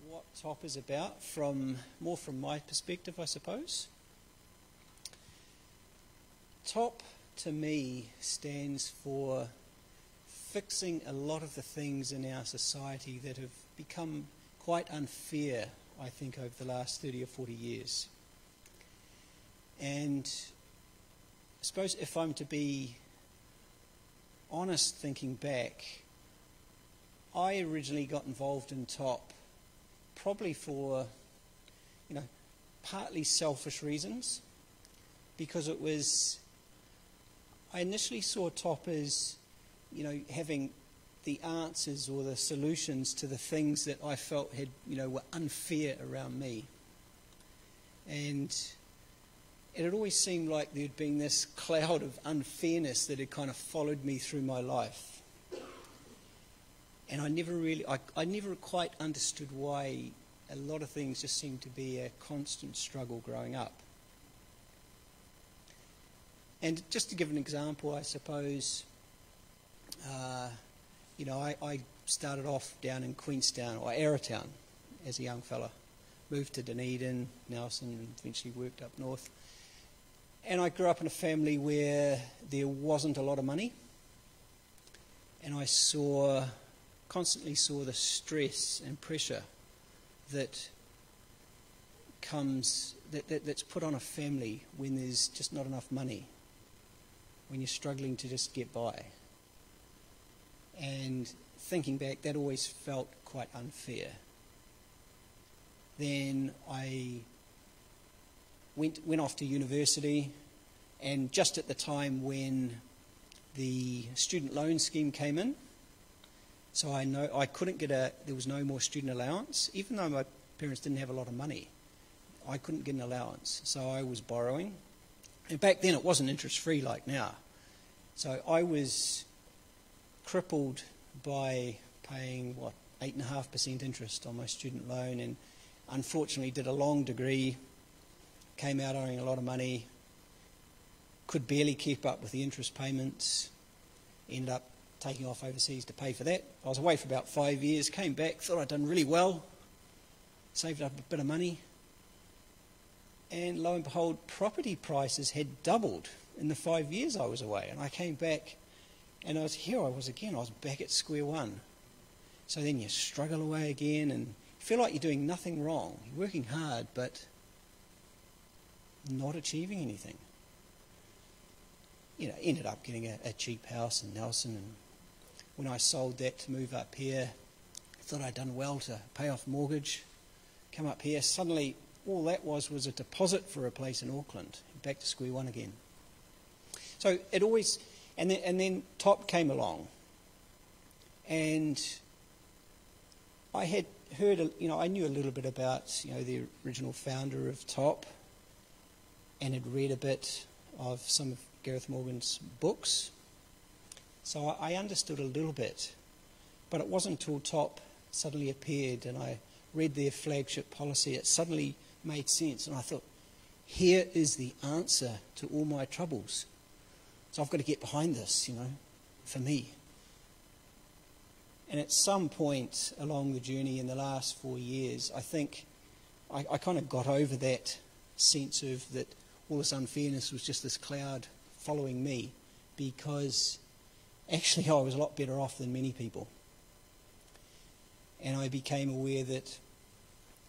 what top is about, more from my perspective, I suppose. Top, to me, stands for fixing a lot of the things in our society that have become quite unfair, I think, over the last 30 or 40 years. And I suppose if I'm to be honest thinking back, I originally got involved in TOP probably for, partly selfish reasons, because I initially saw TOP as, having the answers or the solutions to the things that I felt were unfair around me. And it had always seemed like there'd been this cloud of unfairness that had kind of followed me through my life. And I never quite understood why a lot of things just seemed to be a constant struggle growing up. And just to give an example, I suppose, I started off down in Queenstown, or Atatū, as a young fella. Moved to Dunedin, Nelson, and eventually worked up north. And I grew up in a family where there wasn't a lot of money. And I constantly saw the stress and pressure that's put on a family when there's just not enough money, when you're struggling to just get by. And thinking back, that always felt quite unfair. Then I went off to university, and just at the time when the student loan scheme came in, so I couldn't there was no more student allowance, even though my parents didn't have a lot of money. I couldn't get an allowance, so I was borrowing. And back then it wasn't interest-free like now. So I was crippled by paying, 8.5% interest on my student loan, and unfortunately did a long degree, came out owing a lot of money, could barely keep up with the interest payments, ended up taking off overseas to pay for that. I was away for about 5 years, came back, thought I'd done really well, saved up a bit of money, and lo and behold, property prices had doubled in the 5 years I was away. And I came back, and I was back at square one. So then you struggle away again, and you feel like you're doing nothing wrong. You're working hard, but not achieving anything. Ended up getting a cheap house in Nelson, and when I sold that to move up here, I thought I'd done well to pay off mortgage, come up here. Suddenly, all that was a deposit for a place in Auckland, back to square one again. So it always, and then TOP came along, and I had heard, I knew a little bit about, the original founder of TOP, and had read a bit of some of Gareth Morgan's books. So I understood a little bit, but it wasn't until TOP suddenly appeared and I read their flagship policy, it suddenly made sense, and I thought, here is the answer to all my troubles. So I've got to get behind this, for me. And at some point along the journey in the last 4 years, I think I kind of got over that sense of that all this unfairness was just this cloud following me, because actually I was a lot better off than many people. And I became aware that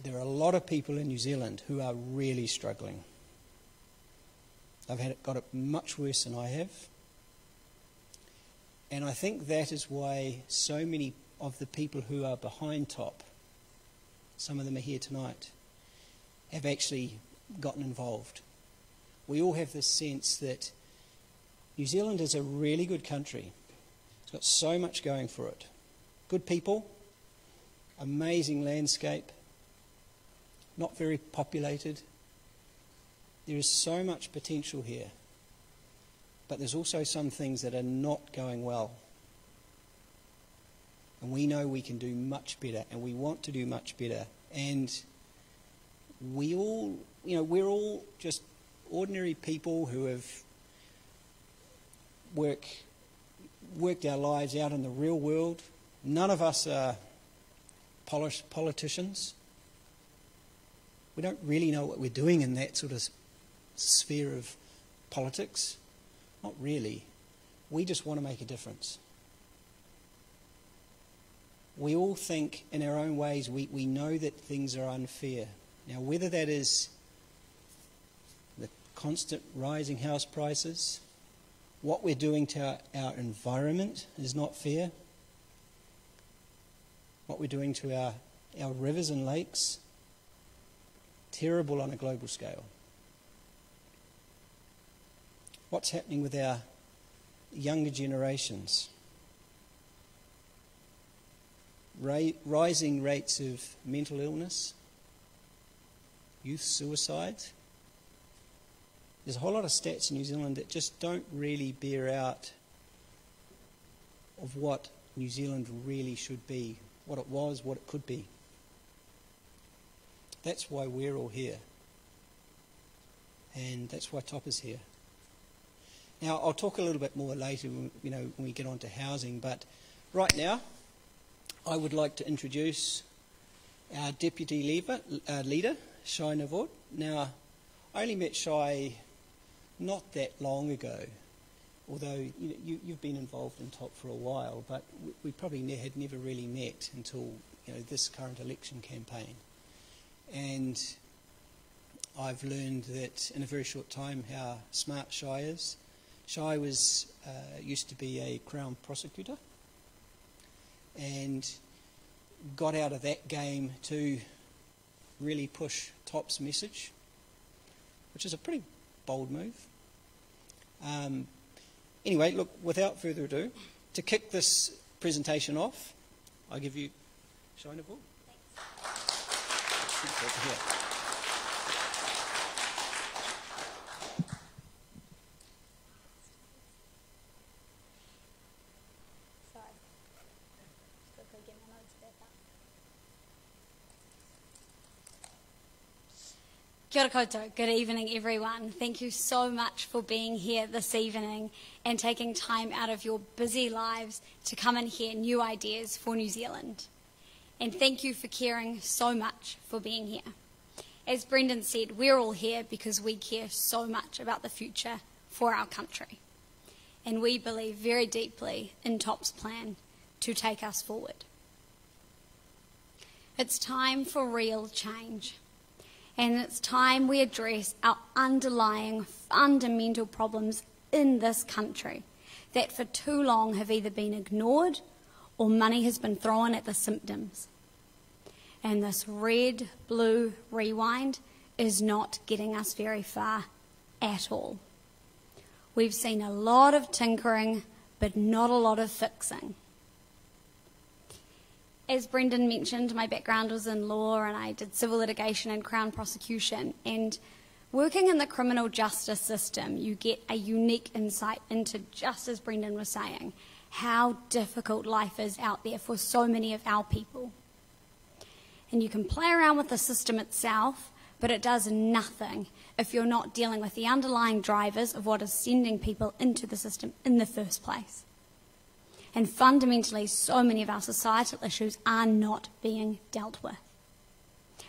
there are a lot of people in New Zealand who are really struggling. They've got it much worse than I have. And I think that is why so many of the people who are behind TOP, some of them are here tonight, have actually gotten involved. We all have this sense that New Zealand is a really good country. It's got so much going for it. Good people, amazing landscape, not very populated. There is so much potential here. But there's also some things that are not going well. And we know we can do much better, and we want to do much better. And we all, we're all just ordinary people who have worked our lives out in the real world. None of us are politicians. We don't really know what we're doing in that sort of sphere of politics. Not really. We just want to make a difference. We all think in our own ways, we know that things are unfair. Now, whether that is the constant rising house prices, what we're doing to our environment is not fair, what we're doing to our rivers and lakes, terrible on a global scale. What's happening with our younger generations? Rising rates of mental illness, youth suicide. There's a whole lot of stats in New Zealand that just don't really bear out of what New Zealand really should be, what it was, what it could be. That's why we're all here. And that's why Top is here. Now, I'll talk a little bit more later, when we get on to housing, but right now, I would like to introduce our deputy leader, Shai Navod. Now, I only met Shai not that long ago, although you've been involved in Top for a while, but we probably had never really met until this current election campaign. And I've learned that in a very short time how smart Shai is. Shai used to be a Crown prosecutor and got out of that game to really push Top's message, which is a pretty bold move. Anyway, look, without further ado, to kick this presentation off, I give you Shai Navod. Thanks. Kia ora koutou. Good evening, everyone. Thank you so much for being here this evening and taking time out of your busy lives to come and hear new ideas for New Zealand. And thank you for caring so much for being here. As Brendon said, we're all here because we care so much about the future for our country. And we believe very deeply in Top's plan to take us forward. It's time for real change. And it's time we address our underlying fundamental problems in this country that for too long have either been ignored or money has been thrown at the symptoms. And this red-blue rewind is not getting us very far at all. We've seen a lot of tinkering, but not a lot of fixing. As Brendon mentioned, my background was in law and I did civil litigation and Crown prosecution. And working in the criminal justice system, you get a unique insight into, just as Brendon was saying, how difficult life is out there for so many of our people. And you can play around with the system itself, but it does nothing if you're not dealing with the underlying drivers of what is sending people into the system in the first place. And fundamentally, so many of our societal issues are not being dealt with.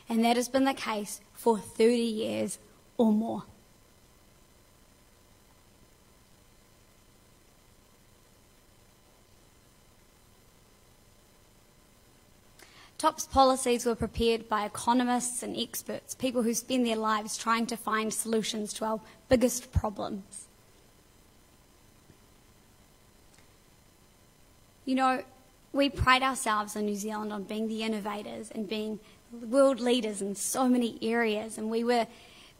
And that has been the case for 30 years or more. Top's policies were prepared by economists and experts, people who spend their lives trying to find solutions to our biggest problems. We pride ourselves in New Zealand on being the innovators and being world leaders in so many areas. And we were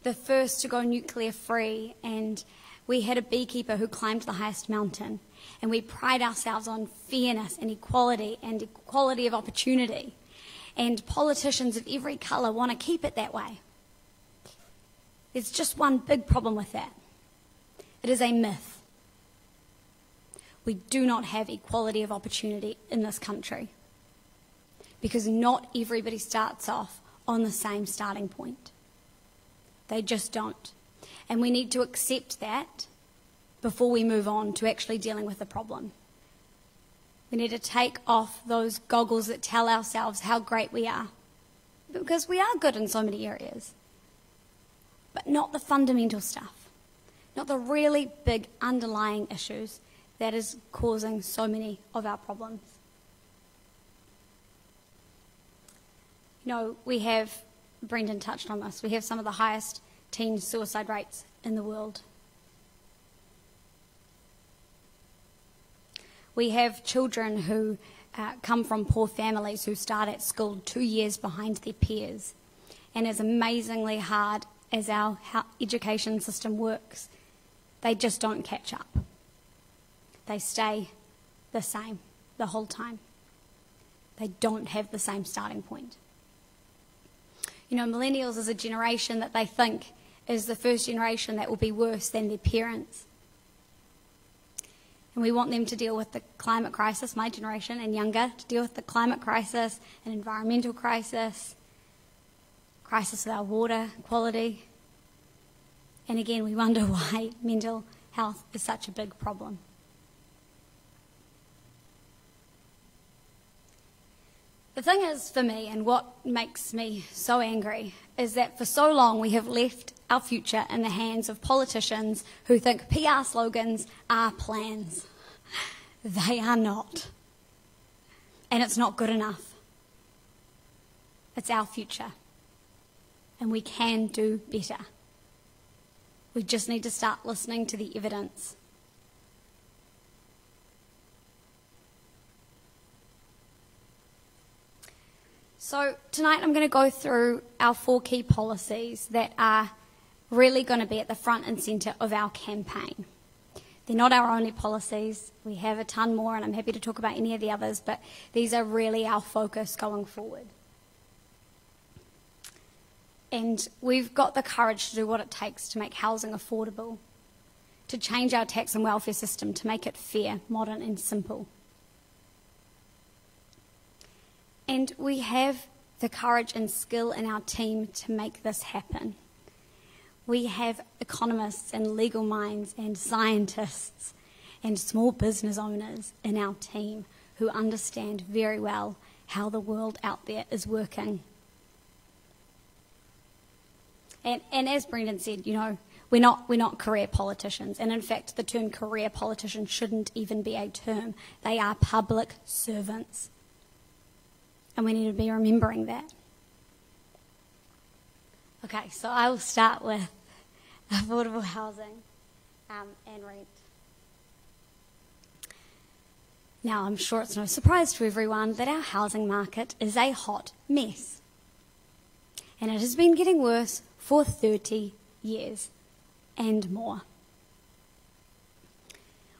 the first to go nuclear free, and we had a beekeeper who climbed the highest mountain. And we pride ourselves on fairness and equality of opportunity. And politicians of every colour want to keep it that way. There's just one big problem with that. It is a myth. We do not have equality of opportunity in this country because not everybody starts off on the same starting point. They just don't. And we need to accept that before we move on to actually dealing with the problem. We need to take off those goggles that tell ourselves how great we are. Because we are good in so many areas. But not the fundamental stuff. Not the really big underlying issues that is causing so many of our problems. You know, we have, Brendon touched on this, we have some of the highest teen suicide rates in the world. We have children who come from poor families who start at school 2 years behind their peers. And as amazingly hard as our education system works, they just don't catch up. They stay the same the whole time. They don't have the same starting point. You know, millennials is a generation that they think is the first generation that will be worse than their parents. And we want them to deal with the climate crisis, my generation and younger, to deal with the climate crisis, an environmental crisis, crisis with our water quality. And again, we wonder why mental health is such a big problem. The thing is, for me, and what makes me so angry, is that for so long we have left our future in the hands of politicians who think PR slogans are plans. They are not. And it's not good enough. It's our future. And we can do better. We just need to start listening to the evidence. So tonight I'm going to go through our 4 key policies that are really going to be at the front and centre of our campaign. They're not our only policies. We have a ton more, and I'm happy to talk about any of the others, but these are really our focus going forward. And we've got the courage to do what it takes to make housing affordable, to change our tax and welfare system, to make it fair, modern and simple. And we have the courage and skill in our team to make this happen. We have economists and legal minds and scientists and small business owners in our team who understand very well how the world out there is working. And as Brendon said, you know, we're not career politicians. And in fact, the term career politician shouldn't even be a term. They are public servants. And we need to be remembering that. Okay, so I will start with affordable housing and rent. Now, I'm sure it's no surprise to everyone that our housing market is a hot mess. And it has been getting worse for 30 years and more.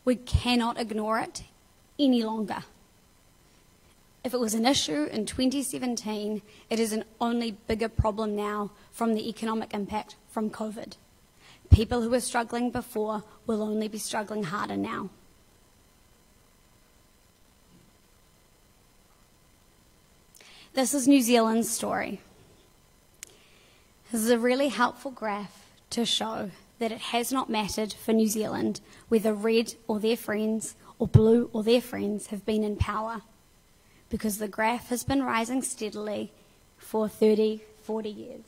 We cannot ignore it any longer. If it was an issue in 2017, it is an only bigger problem now from the economic impact from COVID. People who were struggling before will only be struggling harder now. This is New Zealand's story. This is a really helpful graph to show that it has not mattered for New Zealand whether red or their friends or blue or their friends have been in power, because the graph has been rising steadily for 30, 40 years.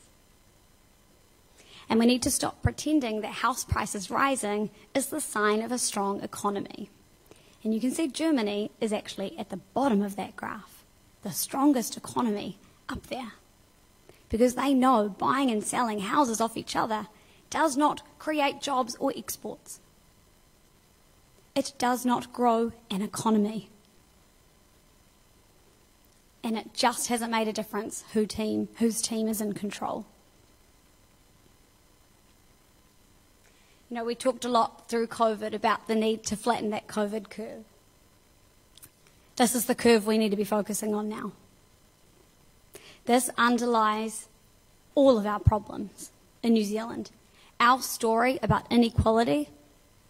And we need to stop pretending that house prices rising is the sign of a strong economy. And you can see Germany is actually at the bottom of that graph, the strongest economy up there. Because they know buying and selling houses off each other does not create jobs or exports. It does not grow an economy. And it just hasn't made a difference whose team is in control. You know, we talked a lot through COVID about the need to flatten that COVID curve. This is the curve we need to be focusing on now. This underlies all of our problems in New Zealand. Our story about inequality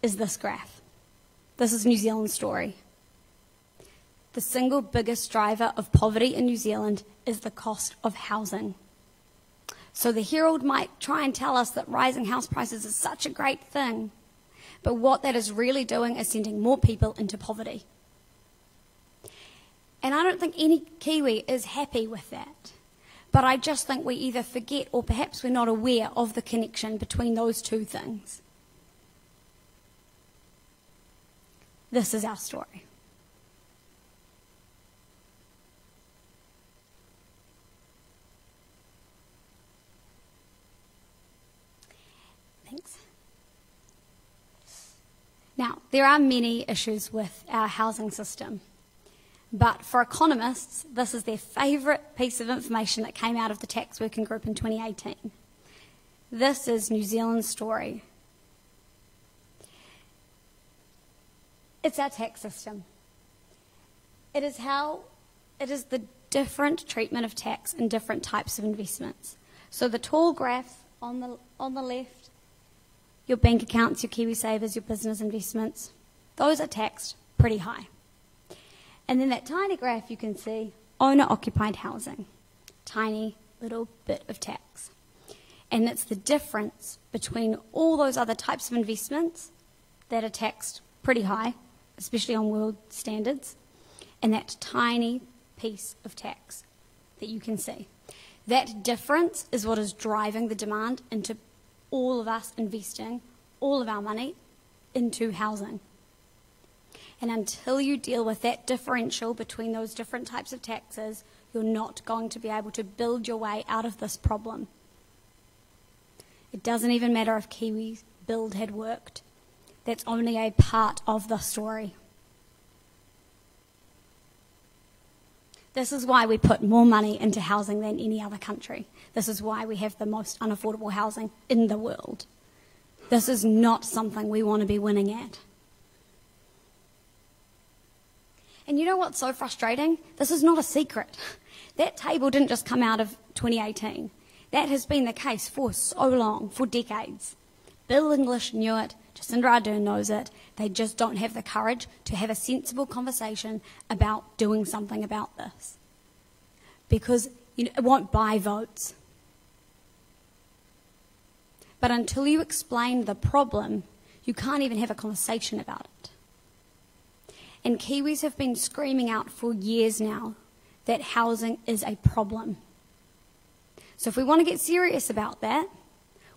is this graph. This is New Zealand's story. The single biggest driver of poverty in New Zealand is the cost of housing. So the Herald might try and tell us that rising house prices is such a great thing, but what that is really doing is sending more people into poverty. And I don't think any Kiwi is happy with that. But I just think we either forget or perhaps we're not aware of the connection between those two things. This is our story. Thanks. Now, there are many issues with our housing system. But for economists, this is their favourite piece of information that came out of the tax working group in 2018. This is New Zealand's story. It's our tax system. It is the different treatment of tax in different types of investments. So the tall graph on the left, your bank accounts, your KiwiSavers, your business investments, those are taxed pretty high. And then that tiny graph you can see, owner-occupied housing, tiny little bit of tax. And it's the difference between all those other types of investments that are taxed pretty high, especially on world standards, and that tiny piece of tax that you can see. That difference is what is driving the demand into all of us investing all of our money into housing. And until you deal with that differential between those different types of taxes, you're not going to be able to build your way out of this problem. It doesn't even matter if Kiwi's build had worked. That's only a part of the story. This is why we put more money into housing than any other country. This is why we have the most unaffordable housing in the world. This is not something we want to be winning at. And you know what's so frustrating? This is not a secret. That table didn't just come out of 2018. That has been the case for so long, for decades. Bill English knew it, Jacinda Ardern knows it. They just don't have the courage to have a sensible conversation about doing something about this. Because it won't buy votes. But until you explain the problem, you can't even have a conversation about it. And Kiwis have been screaming out for years now that housing is a problem. So if we want to get serious about that,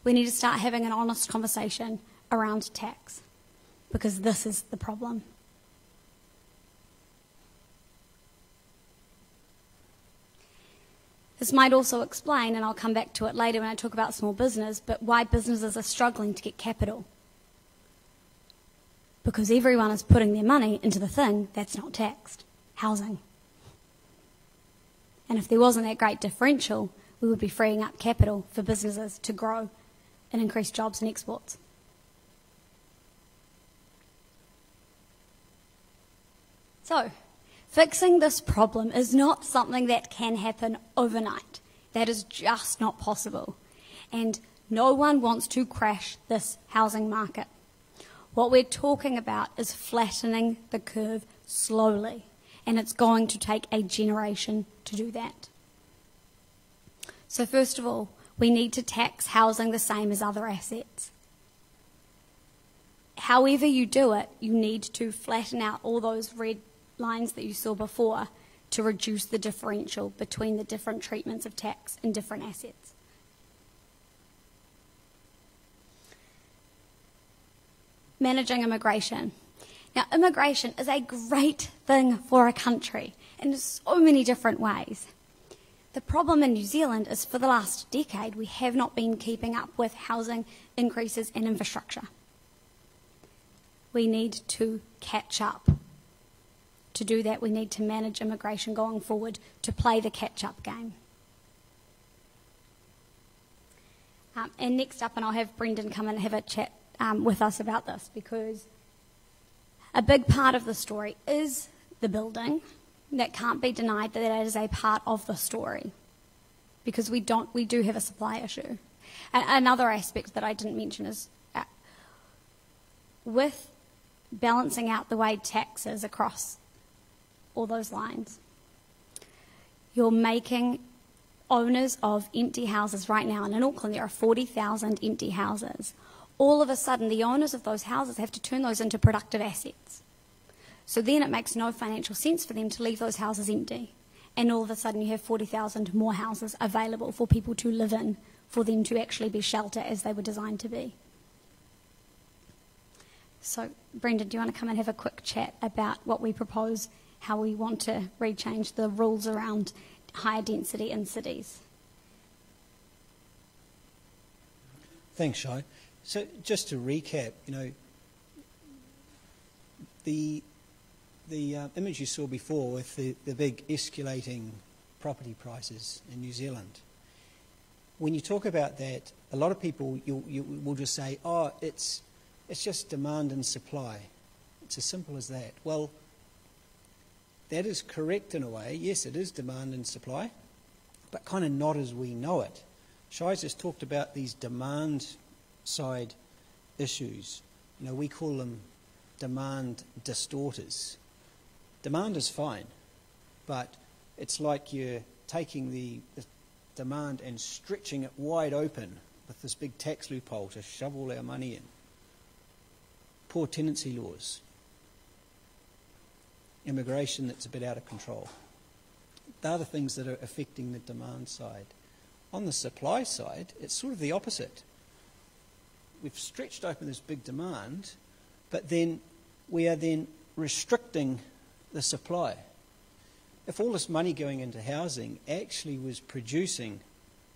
we need to start having an honest conversation around tax, because this is the problem. This might also explain, and I'll come back to it later when I talk about small business, but why businesses are struggling to get capital. Because everyone is putting their money into the thing that's not taxed, housing. And if there wasn't that great differential, we would be freeing up capital for businesses to grow and increase jobs and exports. So, fixing this problem is not something that can happen overnight. That is just not possible. And no one wants to crash this housing market. What we're talking about is flattening the curve slowly, and it's going to take a generation to do that. So first of all, we need to tax housing the same as other assets. However you do it, you need to flatten out all those red lines that you saw before to reduce the differential between the different treatments of tax in different assets. Managing immigration. Now, immigration is a great thing for a country in so many different ways. The problem in New Zealand is for the last decade we have not been keeping up with housing increases and infrastructure. We need to catch up. To do that, we need to manage immigration going forward to play the catch-up game. And next up, and I'll have Brendon come and have a chat with us about this, because a big part of the story is the building. That can't be denied that that is a part of the story, because we do have a supply issue. And another aspect that I didn't mention is with balancing out the way taxes across all those lines, you're making owners of empty houses right now, and in Auckland there are 40,000 empty houses. All of a sudden, the owners of those houses have to turn those into productive assets. So then it makes no financial sense for them to leave those houses empty. And all of a sudden you have 40,000 more houses available for people to live in, for them to actually be shelter as they were designed to be. So, Brendon, do you want to come and have a quick chat about what we propose, how we want to rechange the rules around higher density in cities? Thanks, Shai. So just to recap, the image you saw before with the big escalating property prices in New Zealand, when you talk about that, a lot of people you will just say, oh, it's just demand and supply. It's as simple as that. Well, that is correct in a way. Yes, it is demand and supply, but kind of not as we know it. Shai's just talked about these demand side issues. We call them demand distorters. Demand is fine, but it's like you're taking the demand and stretching it wide open with this big tax loophole to shove all our money in. Poor tenancy laws. Immigration that's a bit out of control. They're the things that are affecting the demand side. On the supply side, it's sort of the opposite. We've stretched open this big demand, but then we are then restricting the supply. If all this money going into housing actually was producing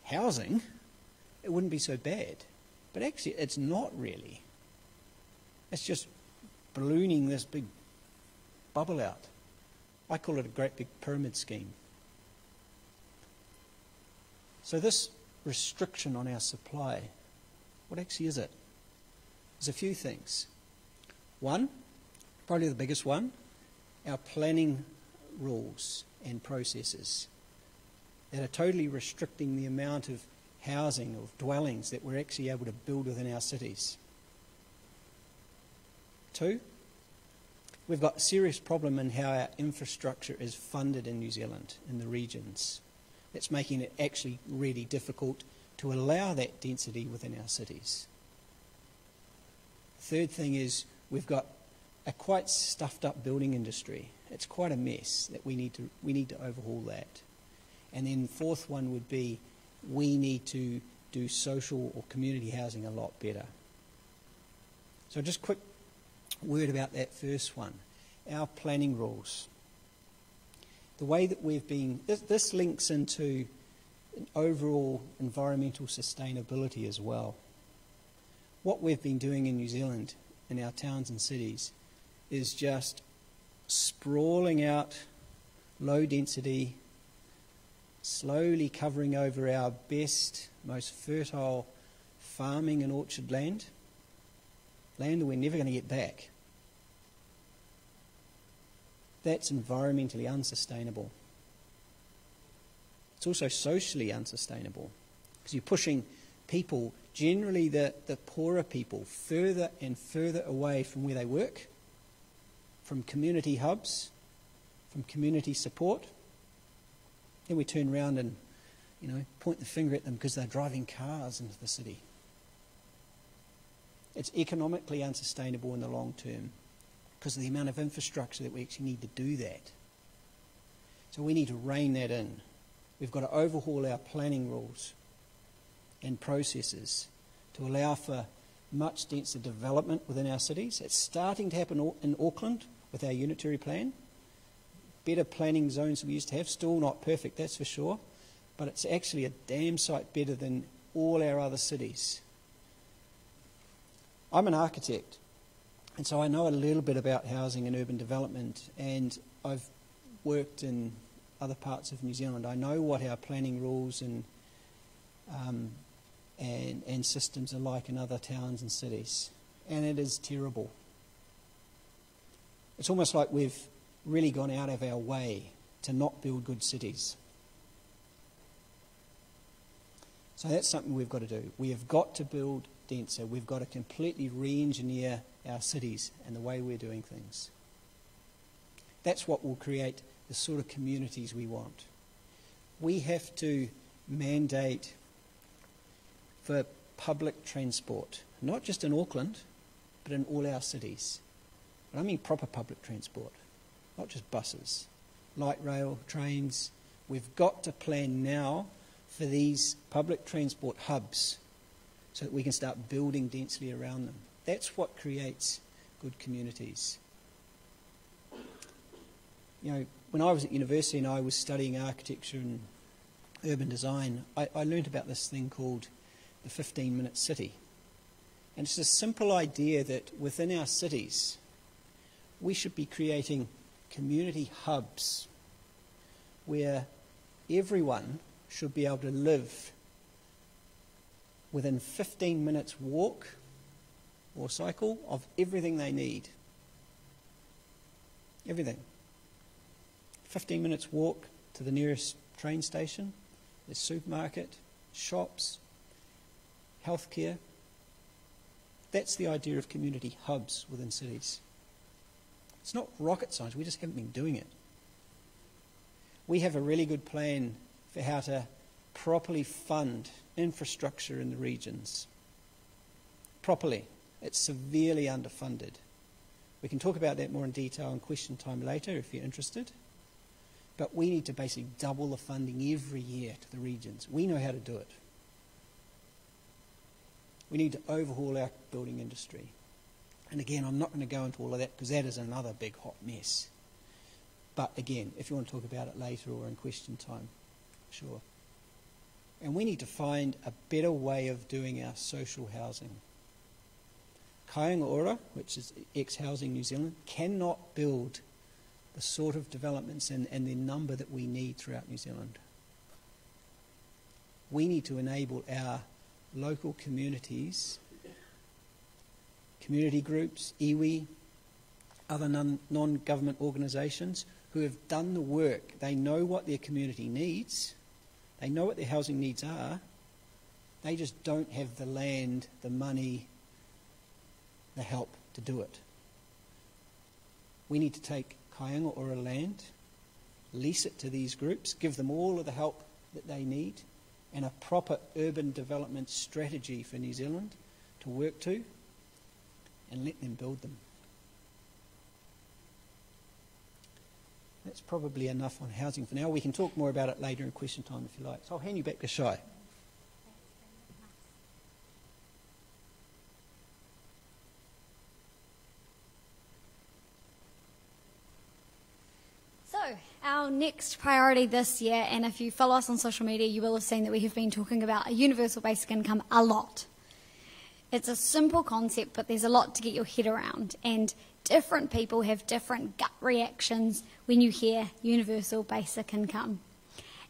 housing, it wouldn't be so bad. But actually, it's not really. It's just ballooning this big bubble out. I call it a great big pyramid scheme. So this restriction on our supply, what actually is it? There's a few things. One, probably the biggest one, our planning rules and processes that are totally restricting the amount of housing, of dwellings that we're actually able to build within our cities. Two, we've got a serious problem in how our infrastructure is funded in New Zealand, in the regions. That's making it actually really difficult to allow that density within our cities. Third thing is we've got a quite stuffed up building industry. It's quite a mess that we need to overhaul that. And then the fourth one would be we need to do social or community housing a lot better. So just a quick word about that first one. Our planning rules. The way that we've been, this links into an overall environmental sustainability as well. What we've been doing in New Zealand, in our towns and cities, is just sprawling out low density, slowly covering over our best, most fertile farming and orchard land that we're never going to get back. That's environmentally unsustainable. It's also socially unsustainable because you're pushing people, generally the poorer people, further and further away from where they work, from community hubs, from community support. Then we turn around and, point the finger at them because they're driving cars into the city. It's economically unsustainable in the long term because of the amount of infrastructure that we actually need to do that. So we need to rein that in. We've got to overhaul our planning rules and processes to allow for much denser development within our cities. It's starting to happen in Auckland with our unitary plan. Better planning zones than we used to have. Still not perfect, that's for sure. But it's actually a damn sight better than all our other cities. I'm an architect, and so I know a little bit about housing and urban development, and I've worked in other parts of New Zealand. I know what our planning rules and systems are like in other towns and cities, and it is terrible. It's almost like we've really gone out of our way to not build good cities. So that's something we've got to do. We have got to build denser. We've got to completely re-engineer our cities and the way we're doing things. That's what will create the sort of communities we want. We have to mandate for public transport, not just in Auckland, but in all our cities. But I mean proper public transport. not just buses, light rail, trains. We've got to plan now for these public transport hubs so that we can start building densely around them. That's what creates good communities. You know, when I was at university and I was studying architecture and urban design, I learned about this thing called the 15-minute city. And it's a simple idea that within our cities, we should be creating community hubs where everyone should be able to live within 15 minutes walk or cycle of everything they need. Everything. 15 minutes walk to the nearest train station, the supermarket, shops, healthcare. That's the idea of community hubs within cities. It's not rocket science, we just haven't been doing it. We have a really good plan for how to properly fund infrastructure in the regions. Properly. It's severely underfunded. We can talk about that more in detail in question time later if you're interested. But we need to basically double the funding every year to the regions. We know how to do it. We need to overhaul our building industry. And again, I'm not going to go into all of that because that is another big hot mess. But again, if you want to talk about it later or in question time, sure. And we need to find a better way of doing our social housing. Kāinga Ora, which is ex-Housing New Zealand, cannot build the sort of developments and the number that we need throughout New Zealand. We need to enable our local communities, community groups, iwi, other non-government organisations who have done the work. They know what their community needs. They know what their housing needs are. They just don't have the land, the money, the help to do it. We need to take Kāinga Ora land, lease it to these groups, give them all of the help that they need, and a proper urban development strategy for New Zealand to work to, and let them build them. That's probably enough on housing for now. We can talk more about it later in question time if you like. So I'll hand you back to Shai. Our next priority this year, and if you follow us on social media, you will have seen that we have been talking about a universal basic income a lot. It's a simple concept, but there's a lot to get your head around, and different people have different gut reactions when you hear universal basic income.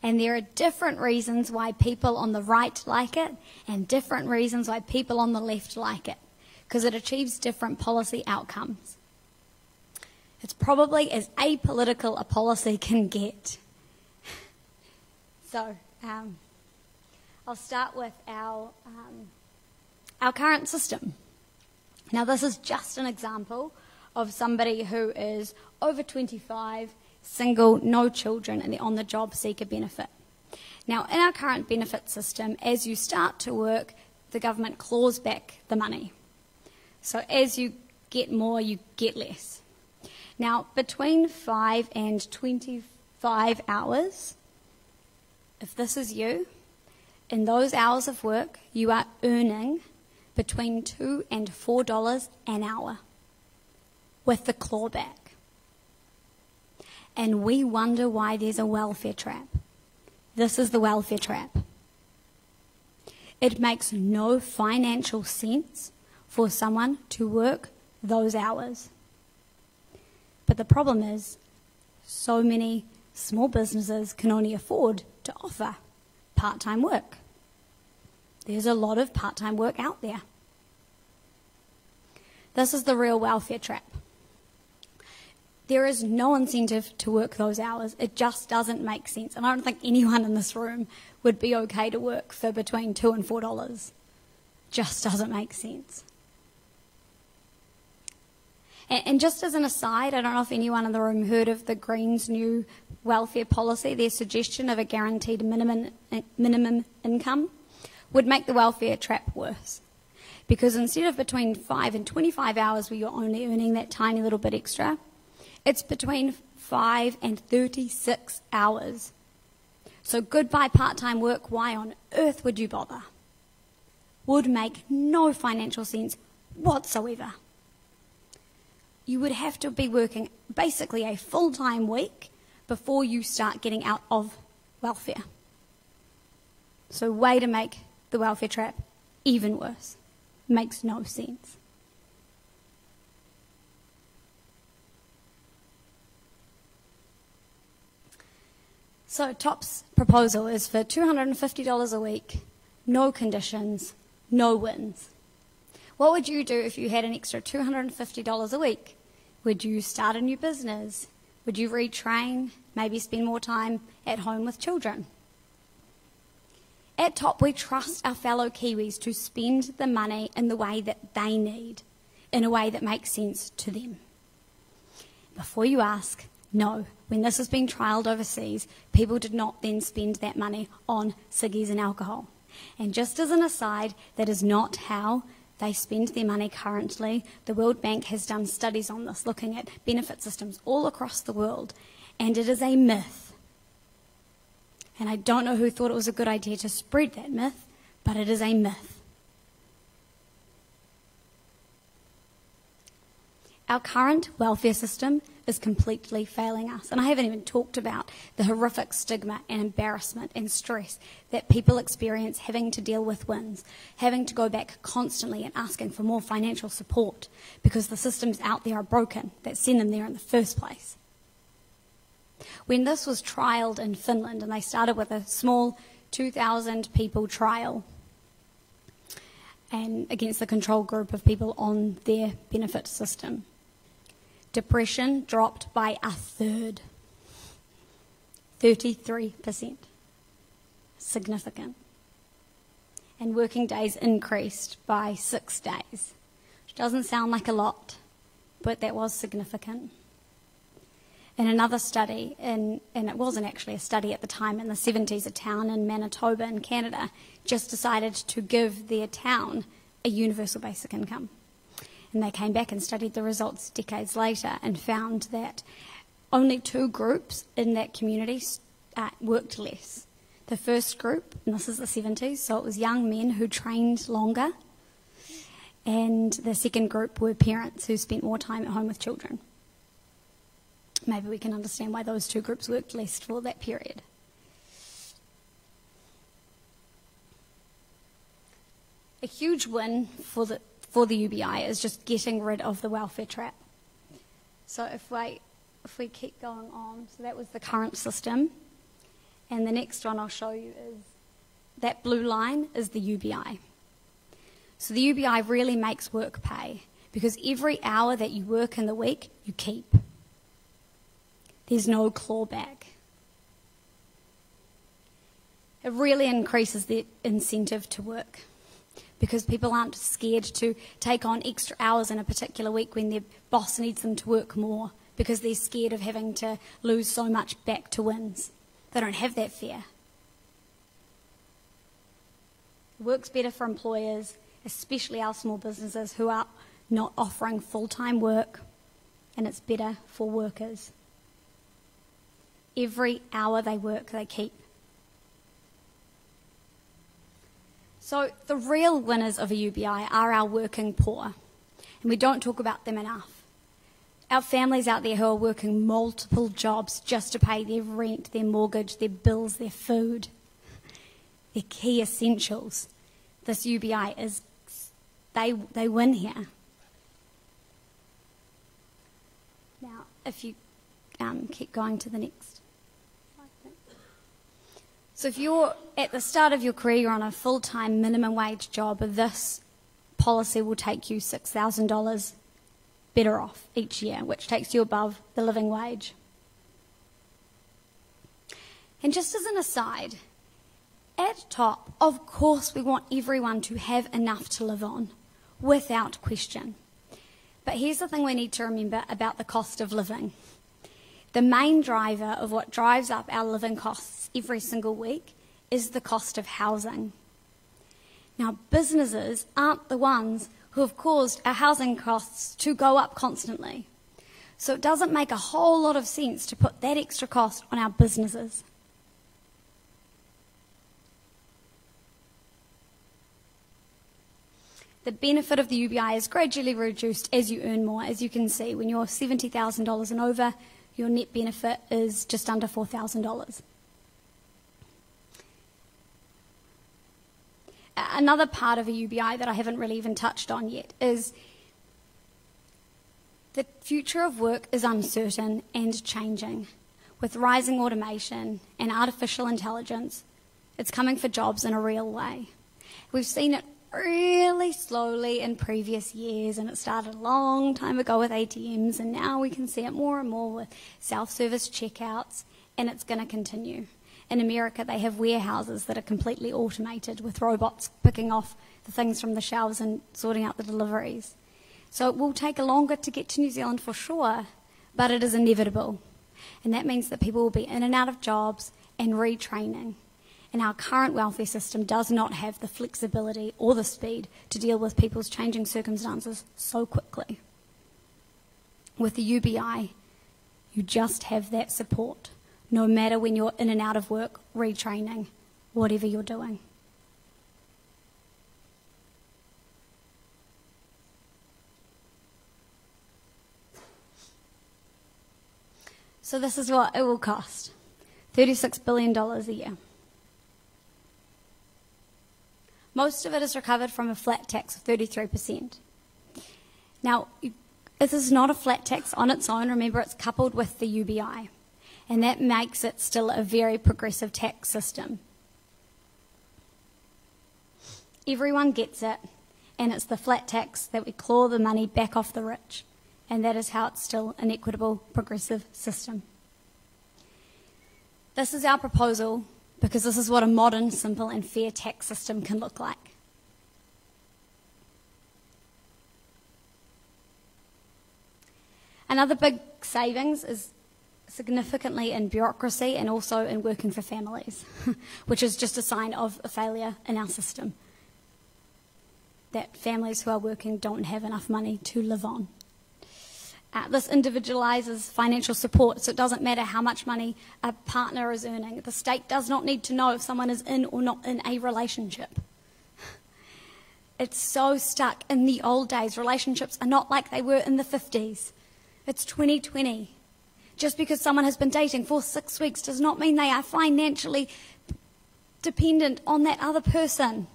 And there are different reasons why people on the right like it, and different reasons why people on the left like it, because it achieves different policy outcomes. It's probably as apolitical a policy can get. So, I'll start with our current system. Now, this is just an example of somebody who is over 25, single, no children, and they're on the job seeker benefit. Now, in our current benefit system, as you start to work, the government claws back the money. So as you get more, you get less. Now, between 5 and 25 hours, if this is you, in those hours of work, you are earning between $2 and $4 an hour with the clawback. And we wonder why there's a welfare trap. This is the welfare trap. It makes no financial sense for someone to work those hours. But the problem is, so many small businesses can only afford to offer part-time work. There's a lot of part-time work out there. This is the real welfare trap. There is no incentive to work those hours. It just doesn't make sense. And I don't think anyone in this room would be okay to work for between $2 and $4. Just doesn't make sense. And just as an aside, I don't know if anyone in the room heard of the Greens' new welfare policy. Their suggestion of a guaranteed minimum income would make the welfare trap worse. Because instead of between 5 and 25 hours where you're only earning that tiny little bit extra, it's between 5 and 36 hours. So goodbye part-time work, why on earth would you bother? Would make no financial sense whatsoever. You would have to be working basically a full-time week before you start getting out of welfare. So way to make the welfare trap even worse. Makes no sense. So TOP's proposal is for $250 a week, no conditions, no wins. What would you do if you had an extra $250 a week? Would you start a new business? Would you retrain? Maybe spend more time at home with children? At TOP, we trust our fellow Kiwis to spend the money in the way that they need, in a way that makes sense to them. Before you ask, no, when this was being trialled overseas, people did not then spend that money on ciggies and alcohol. And just as an aside, that is not how they spend their money currently. The World Bank has done studies on this, looking at benefit systems all across the world, and it is a myth. And I don't know who thought it was a good idea to spread that myth, but it is a myth. Our current welfare system is completely failing us. And I haven't even talked about the horrific stigma and embarrassment and stress that people experience having to deal with WINS, having to go back constantly and asking for more financial support because the systems out there are broken that send them there in the first place. When this was trialled in Finland, and they started with a small 2,000 people trial and against the control group of people on their benefit system, depression dropped by a third, 33%. Significant. And working days increased by 6 days, which doesn't sound like a lot, but that was significant. In another study, and it wasn't actually a study at the time, in the 70s, a town in Manitoba in Canada just decided to give their town a universal basic income. And they came back and studied the results decades later and found that only 2 groups in that community worked less. The first group, and this is the 70s, so it was young men who trained longer, and the second group were parents who spent more time at home with children. Maybe we can understand why those 2 groups worked less for that period. A huge win for the UBI is just getting rid of the welfare trap. So if we keep going on, so that was the current system, and the next one I'll show you is that blue line is the UBI. So the UBI really makes work pay, because every hour that you work in the week, you keep. There's no clawback. It really increases the incentive to work because people aren't scared to take on extra hours in a particular week when their boss needs them to work more because they're scared of having to lose so much back to WINS. They don't have that fear. It works better for employers, especially our small businesses who are not offering full-time work, and it's better for workers. Every hour they work, they keep. So the real winners of a UBI are our working poor, and we don't talk about them enough. Our families out there who are working multiple jobs just to pay their rent, their mortgage, their bills, their food, their key essentials. This UBI is, they win here. Now, if you keep going to the next. So if you're at the start of your career, you're on a full-time minimum wage job, this policy will take you $6,000 better off each year, which takes you above the living wage. And just as an aside, at TOP, of course we want everyone to have enough to live on, without question. But here's the thing we need to remember about the cost of living. The main driver of what drives up our living costs every single week is the cost of housing. Now, businesses aren't the ones who have caused our housing costs to go up constantly. So it doesn't make a whole lot of sense to put that extra cost on our businesses. The benefit of the UBI is gradually reduced as you earn more. As you can see, when you're $70,000 and over, your net benefit is just under $4,000. Another part of a UBI that I haven't really even touched on yet is the future of work is uncertain and changing. With rising automation and artificial intelligence, it's coming for jobs in a real way. We've seen it really slowly in previous years, and it started a long time ago with ATMs, and now we can see it more and more with self-service checkouts, and it's going to continue. In America, they have warehouses that are completely automated with robots picking off the things from the shelves and sorting out the deliveries. So it will take longer to get to New Zealand for sure, but it is inevitable. And that means that people will be in and out of jobs and retraining. And our current welfare system does not have the flexibility or the speed to deal with people's changing circumstances so quickly. With the UBI, you just have that support, no matter when you're in and out of work, retraining, whatever you're doing. So this is what it will cost, $36 billion a year. Most of it is recovered from a flat tax of 33%. Now, this is not a flat tax on its own. Remember, it's coupled with the UBI, and that makes it still a very progressive tax system. Everyone gets it, and it's the flat tax that we claw the money back off the rich, and that is how it's still an equitable, progressive system. This is our proposal, because this is what a modern, simple and fair tax system can look like. Another big savings is significantly in bureaucracy and also in working for families, which is just a sign of a failure in our system, that families who are working don't have enough money to live on. This individualises financial support, so it doesn't matter how much money a partner is earning. The state does not need to know if someone is in or not in a relationship. It's so stuck in the old days. Relationships are not like they were in the 50s. It's 2020. Just because someone has been dating for 6 weeks does not mean they are financially dependent on that other person.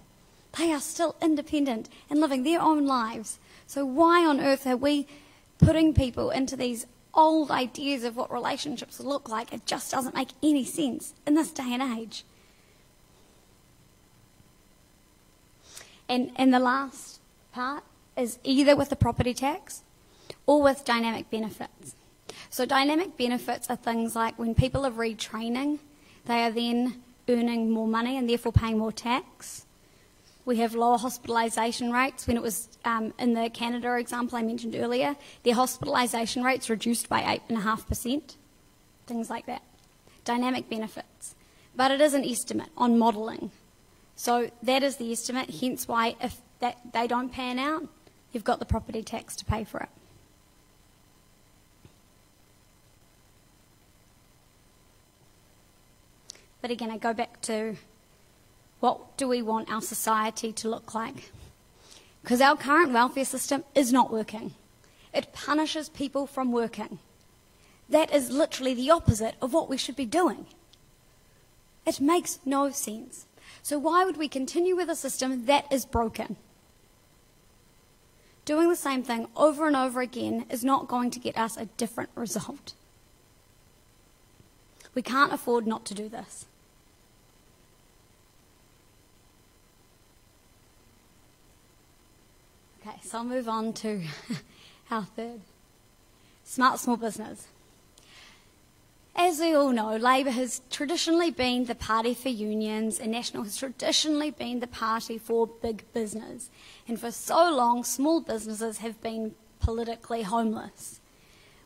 They are still independent and living their own lives. So why on earth are we putting people into these old ideas of what relationships look like? It just doesn't make any sense in this day and age. And the last part is either with the property tax or with dynamic benefits. So dynamic benefits are things like when people are retraining, they are then earning more money and therefore paying more tax. We have lower hospitalisation rates. When it was in the Canada example I mentioned earlier, their hospitalisation rates reduced by 8.5%, things like that. Dynamic benefits. But it is an estimate on modelling. So that is the estimate, hence why if they don't pan out, you've got the property tax to pay for it. But again, I go back to, what do we want our society to look like? Because our current welfare system is not working. It punishes people from working. That is literally the opposite of what we should be doing. It makes no sense. So why would we continue with a system that is broken? Doing the same thing over and over again is not going to get us a different result. We can't afford not to do this. Okay, so I'll move on to our third. Smart small business. As we all know, Labour has traditionally been the party for unions, and National has traditionally been the party for big business. And for so long, small businesses have been politically homeless.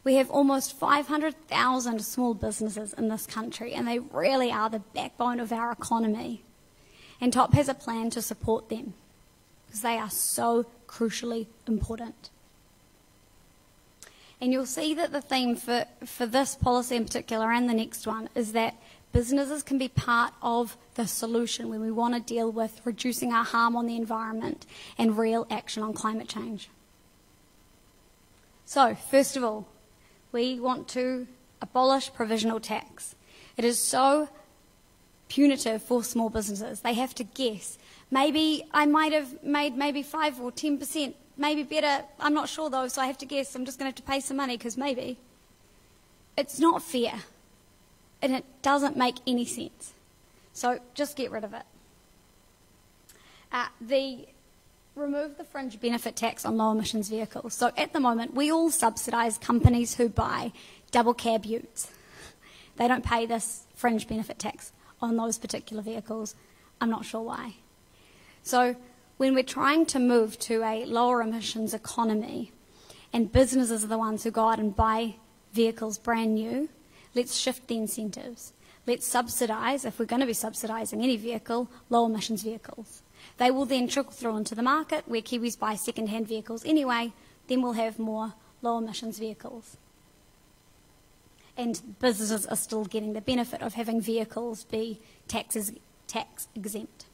We have almost 500,000 small businesses in this country, and they really are the backbone of our economy. And TOP has a plan to support them, because they are so crucially important. And you'll see that the theme for this policy in particular and the next one is that businesses can be part of the solution when we want to deal with reducing our harm on the environment and real action on climate change. So, first of all, we want to abolish provisional tax. It is so punitive for small businesses. They have to guess. Maybe I might have made maybe 5 or 10%, maybe better. I'm not sure though, so I have to guess. I'm just going to have to pay some money because maybe. It's not fair. And it doesn't make any sense. So just get rid of it. Remove the fringe benefit tax on low emissions vehicles. So at the moment, we all subsidise companies who buy double cab utes. They don't pay this fringe benefit tax on those particular vehicles. I'm not sure why. So when we're trying to move to a lower emissions economy and businesses are the ones who go out and buy vehicles brand new, let's shift the incentives. Let's subsidise, if we're going to be subsidising any vehicle, low emissions vehicles. They will then trickle through into the market where Kiwis buy second-hand vehicles anyway, then we'll have more low emissions vehicles. And businesses are still getting the benefit of having vehicles be tax exempt.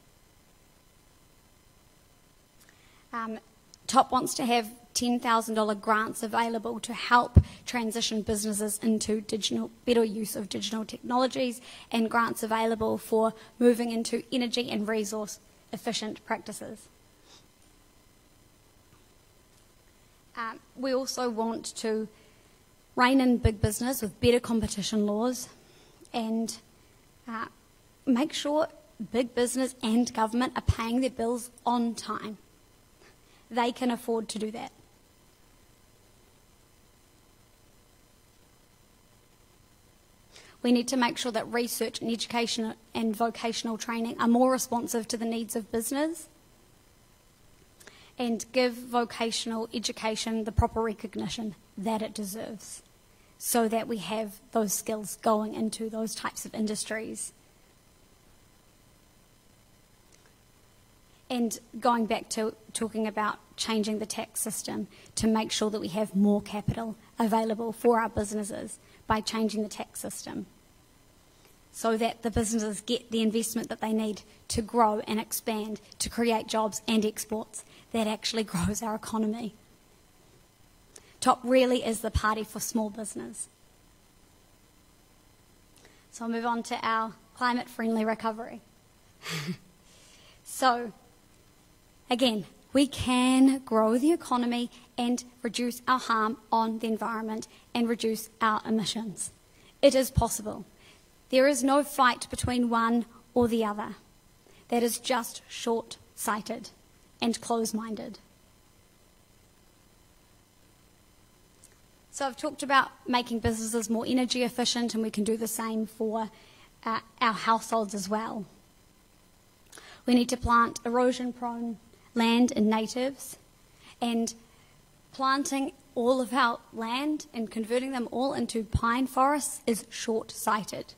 TOP wants to have $10,000 grants available to help transition businesses into better use of digital technologies, and grants available for moving into energy and resource efficient practices. We also want to rein in big business with better competition laws and make sure big business and government are paying their bills on time. They can afford to do that. We need to make sure that research and education and vocational training are more responsive to the needs of business, and give vocational education the proper recognition that it deserves, so that we have those skills going into those types of industries. And going back to talking about changing the tax system to make sure that we have more capital available for our businesses by changing the tax system, so that the businesses get the investment that they need to grow and expand, to create jobs and exports that actually grows our economy. TOP really is the party for small business. So I'll move on to our climate-friendly recovery. So, again, we can grow the economy and reduce our harm on the environment and reduce our emissions. It is possible. There is no fight between one or the other. That is just short-sighted and close-minded. So I've talked about making businesses more energy efficient, and we can do the same for our households as well. We need to plant erosion-prone land and natives, and planting all of our land and converting them all into pine forests is short-sighted.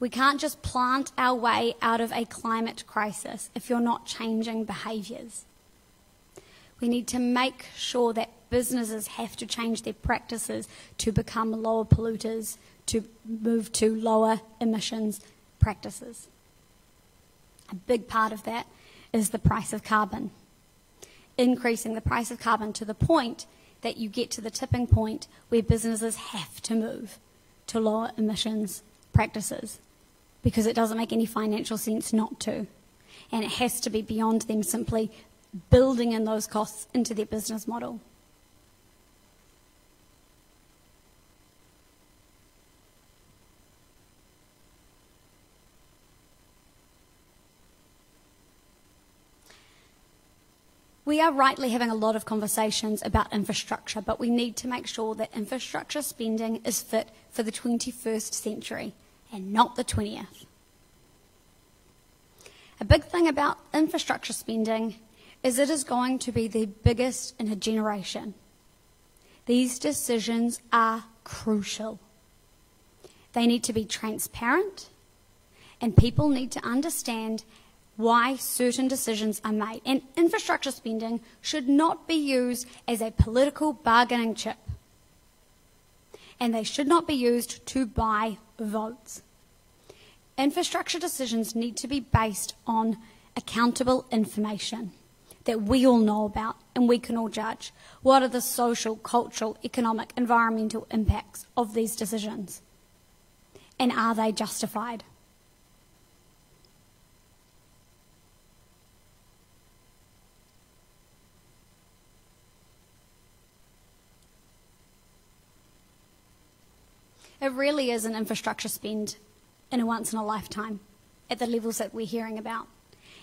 We can't just plant our way out of a climate crisis if you're not changing behaviours. We need to make sure that businesses have to change their practices to become lower polluters, to move to lower emissions practices. A big part of that is the price of carbon. Increasing the price of carbon to the point that you get to the tipping point where businesses have to move to lower emissions practices, because it doesn't make any financial sense not to. And it has to be beyond them simply building in those costs into their business model. We are rightly having a lot of conversations about infrastructure, but we need to make sure that infrastructure spending is fit for the 21st century and not the 20th. A big thing about infrastructure spending is it is going to be the biggest in a generation. These decisions are crucial. They need to be transparent, and people need to understand why certain decisions are made. And infrastructure spending should not be used as a political bargaining chip and they should not be used to buy votes. Infrastructure decisions need to be based on accountable information that we all know about and we can all judge. What are the social, cultural, economic, environmental impacts of these decisions? And are they justified? It really is an infrastructure spend in a once in a lifetime at the levels that we're hearing about.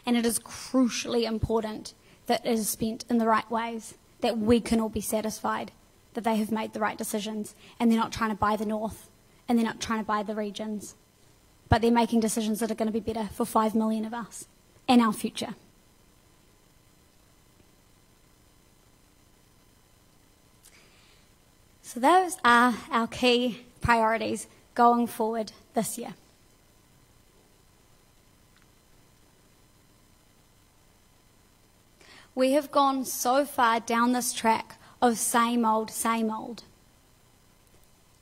And it is crucially important that it is spent in the right ways, that we can all be satisfied that they have made the right decisions and they're not trying to buy the north and they're not trying to buy the regions, but they're making decisions that are going to be better for 5 million of us and our future. So those are our key priorities going forward this year. We have gone so far down this track of same old,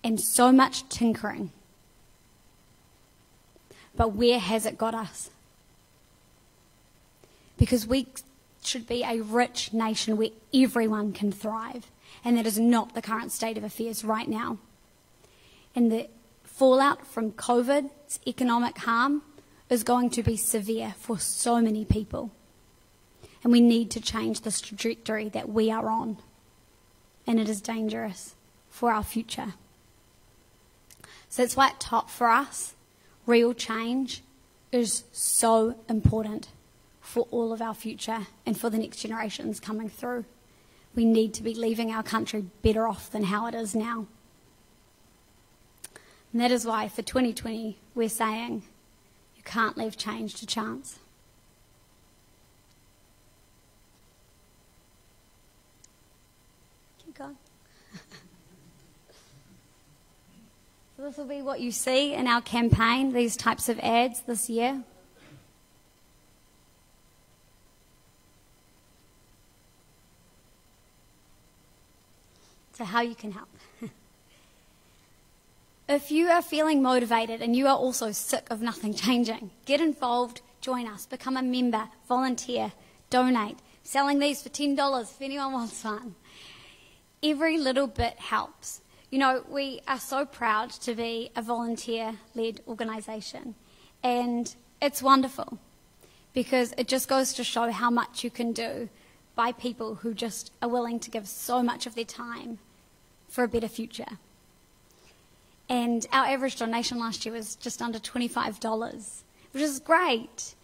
and so much tinkering. But where has it got us? Because we should be a rich nation where everyone can thrive, and that is not the current state of affairs right now. And the fallout from COVID's economic harm is going to be severe for so many people. And we need to change this trajectory that we are on. And it is dangerous for our future. So that's why at top for us, real change is so important for all of our future and for the next generations coming through. We need to be leaving our country better off than how it is now. And that is why for 2020 we're saying you can't leave change to chance. Keep going. So this will be what you see in our campaign, these types of ads this year. So how you can help. If you are feeling motivated and you are also sick of nothing changing, get involved, join us, become a member, volunteer, donate. Selling these for $10 if anyone wants one. Every little bit helps. You know, we are so proud to be a volunteer-led organisation, and it's wonderful because it just goes to show how much you can do by people who just are willing to give so much of their time for a better future. And our average donation last year was just under $25, which is great.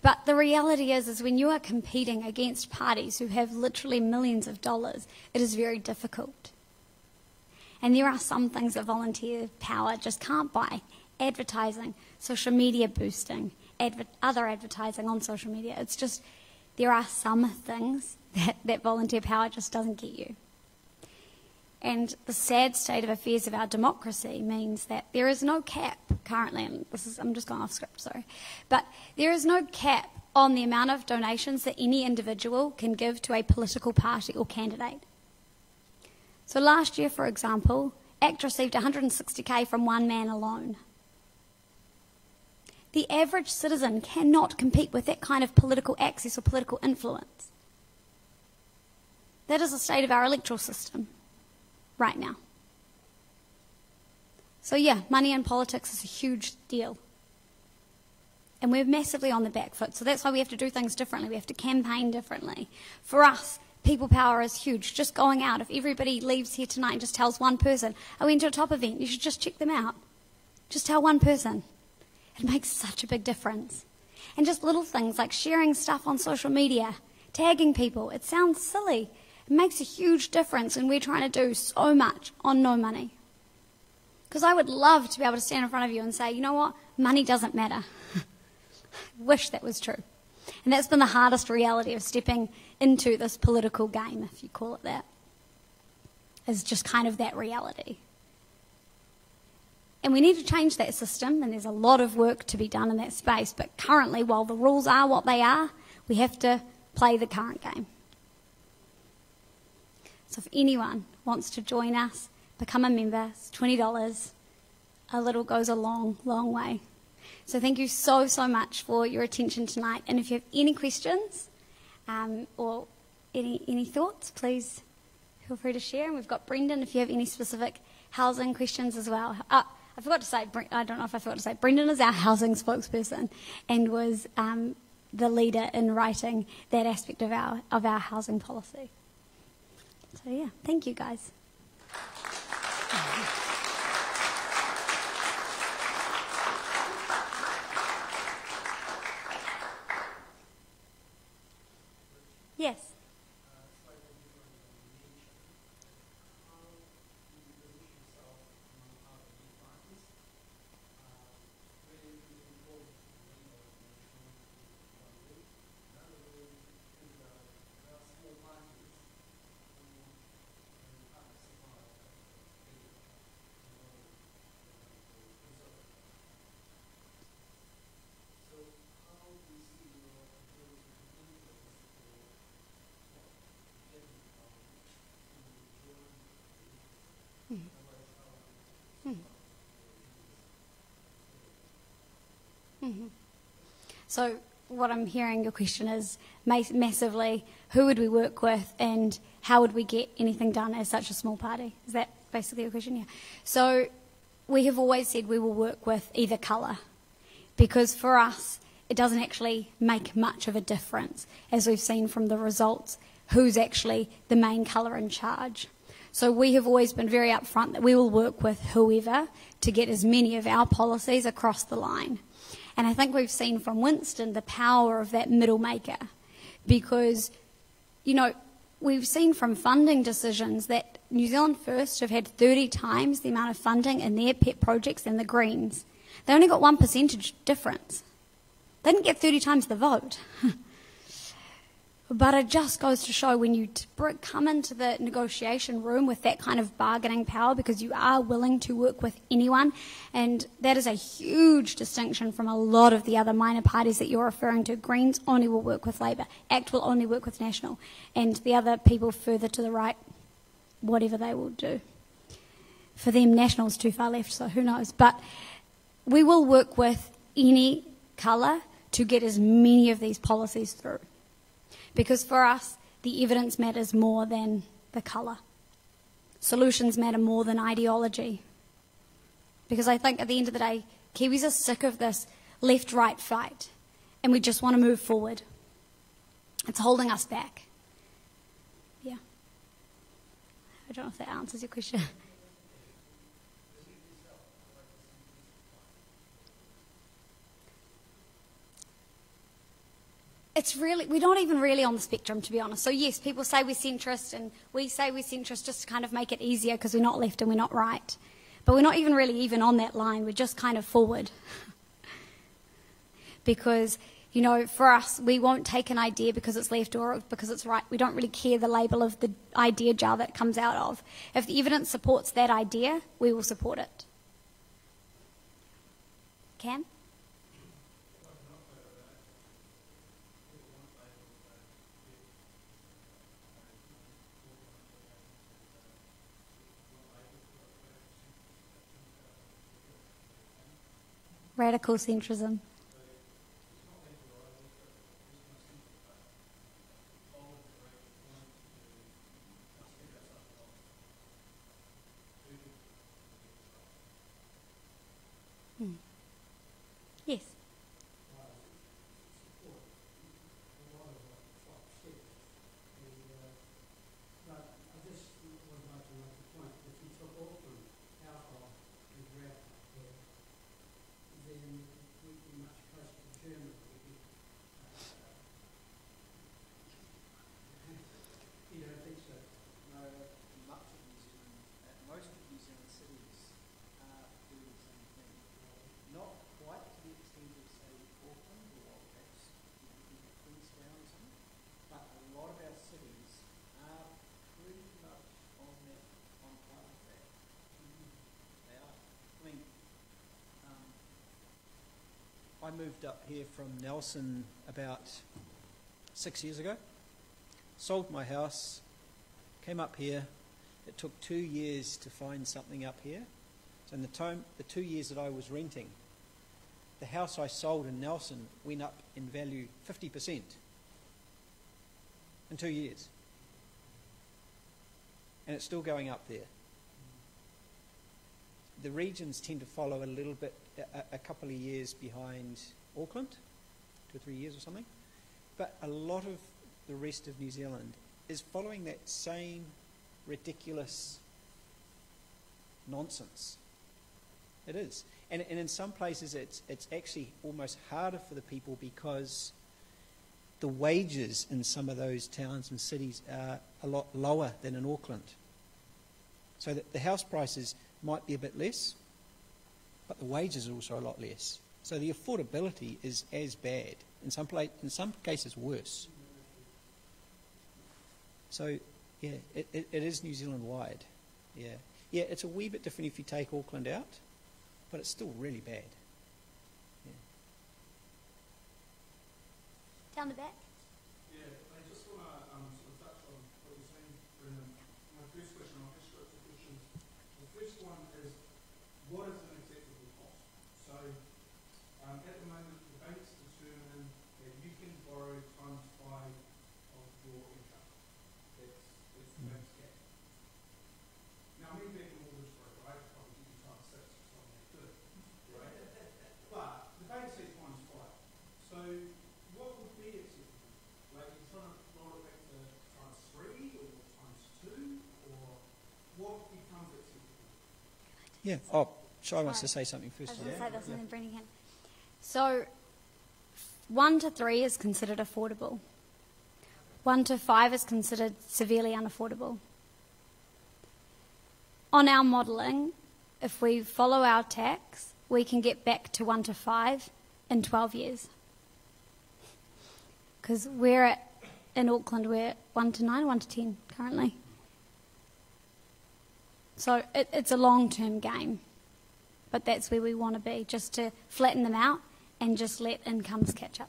But the reality is when you are competing against parties who have literally millions of dollars, it is very difficult. And there are some things that volunteer power just can't buy. Advertising, social media boosting, other advertising on social media. It's just, there are some things that volunteer power just doesn't get you. And the sad state of affairs of our democracy means that there is no cap currently, and I'm just going off script, sorry, but there is no cap on the amount of donations that any individual can give to a political party or candidate. So last year, for example, ACT received $160,000 from one man alone. The average citizen cannot compete with that kind of political access or political influence. That is the state of our electoral system right now. So yeah, money in politics is a huge deal. And we're massively on the back foot. So that's why we have to do things differently. We have to campaign differently. For us, people power is huge. Just going out. If everybody leaves here tonight and just tells one person, I went to a top event, you should just check them out. Just tell one person. It makes such a big difference. And just little things like sharing stuff on social media, tagging people. It sounds silly. It makes a huge difference, and we're trying to do so much on no money. Because I would love to be able to stand in front of you and say, you know what, money doesn't matter. I wish that was true. And that's been the hardest reality of stepping into this political game, if you call it that, is just kind of that reality. And we need to change that system, and there's a lot of work to be done in that space. But currently, while the rules are what they are, we have to play the current game. So if anyone wants to join us, become a member. It's $20. A little goes a long, long way. So thank you so, so much for your attention tonight. And if you have any questions or any thoughts, please feel free to share. And we've got Brendon if you have any specific housing questions as well. I forgot to say, I don't know if I forgot to say, Brendon is our housing spokesperson and was the leader in writing that aspect of our housing policy. So yeah, thank you guys. Yes. Mm-hmm. So what I'm hearing your question is massively, who would we work with and how would we get anything done as such a small party? Is that basically your question? Yeah. So we have always said we will work with either colour because for us it doesn't actually make much of a difference, as we've seen from the results, who's actually the main colour in charge. So we have always been very upfront that we will work with whoever to get as many of our policies across the line. And I think we've seen from Winston the power of that middle maker because, you know, we've seen from funding decisions that New Zealand First have had 30 times the amount of funding in their pet projects than the Greens. They only got 1% difference. They didn't get 30 times the vote. But it just goes to show when you come into the negotiation room with that kind of bargaining power because you are willing to work with anyone, and that is a huge distinction from a lot of the other minor parties that you're referring to. Greens only will work with Labour, ACT will only work with National, and the other people further to the right, whatever they will do. For them, National's too far left, so who knows. But we will work with any colour to get as many of these policies through. Because for us, the evidence matters more than the colour. Solutions matter more than ideology. Because I think at the end of the day, Kiwis are sick of this left-right fight, and we just want to move forward. It's holding us back. Yeah. I don't know if that answers your question. It's really, we're not even really on the spectrum, to be honest. So yes, people say we're centrist, and we say we're centrist just to kind of make it easier because we're not left and we're not right. But we're not even really even on that line. We're just kind of forward. Because, you know, for us, we won't take an idea because it's left or because it's right. We don't really care the label of the idea jar that it comes out of. If the evidence supports that idea, we will support it. Cam? Radical centrism. Yes. I moved up here from Nelson about 6 years ago, sold my house, came up here, It took 2 years to find something up here. So in the 2 years that I was renting, the house I sold in Nelson went up in value 50% in 2 years. And it's still going up there. The regions tend to follow a little bit, a couple of years behind Auckland, 2 or 3 years or something. But a lot of the rest of New Zealand is following that same ridiculous nonsense. It is. And in some places it's actually almost harder for the people because the wages in some of those towns and cities are a lot lower than in Auckland. So that the house prices might be a bit less, but the wages are also a lot less. So the affordability is as bad, in some cases worse. So, yeah, it is New Zealand wide. Yeah, it's a wee bit different if you take Auckland out, but it's still really bad. Yeah. Down the back. Yeah, I just want to sort of touch on what you're saying, Brendon. My first question, I'll ask you two questions. The first one is, what is an acceptable cost? So, at the moment, the banks determine that you can borrow times 5 of your income. That's the bank's cap. Now, me being a mortgage broker, I could probably give you times 6 or something like that, right? But the bank says times 5. So, what would be acceptable? Like, you're trying to roll it back to times 3 or times 2, or what becomes acceptable? Yeah. Oh, Shai wants to say something first. I was going to say this and then Brendon can. So, 1 to 3 is considered affordable. 1 to 5 is considered severely unaffordable. On our modelling, if we follow our tax, we can get back to 1 to 5 in 12 years. Because in Auckland, we're at 1 to 9, 1 to 10 currently. So it's a long-term game. But that's where we want to be, just to flatten them out and just let incomes catch up.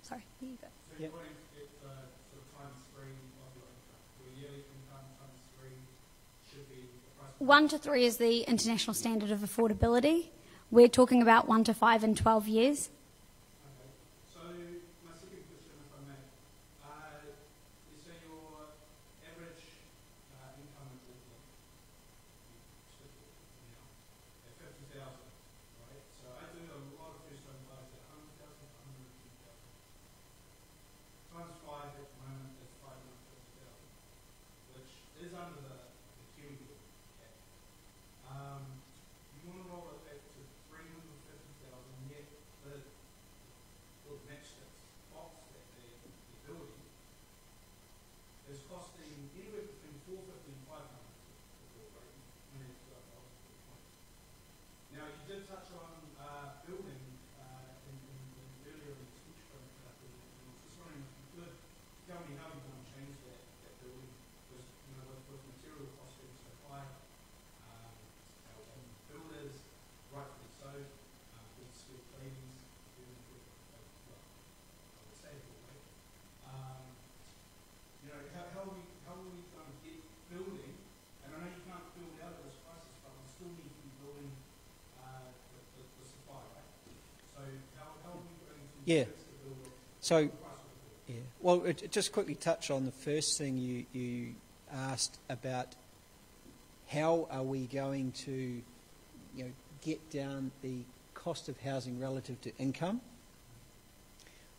Sorry, here you go. So you're putting it sort of times 3 of your income. Your yearly income times 3 should be the price. 1 to 3 is the international standard of affordability. We're talking about 1 to 5 in 12 years. Okay. So my second question, if I may, you say your average income in Auckland, at 50,000, right? So I do a lot of first-time buyers at 100,000 to 150,000. Times 5 at the moment is 550,000, which is under the Kiwi cap. You want to roll it back to 350,000, yet the matchsticks box that they're building is costing anywhere between $450 and $500 to build, right? Now, you did touch on building earlier in the speech from I was just wondering if you could tell me how you're going to change that building, because with material costs being so high, builders, rightfully so, with skilled trades, doing it with, I would say, right? How are we going to get building? And I know you can't build out of this crisis, but we still need to be building the supply, right? So how are we going to fix the build? So, yeah. Well, just quickly touch on the first thing you asked about. How are we going to, get down the cost of housing relative to income?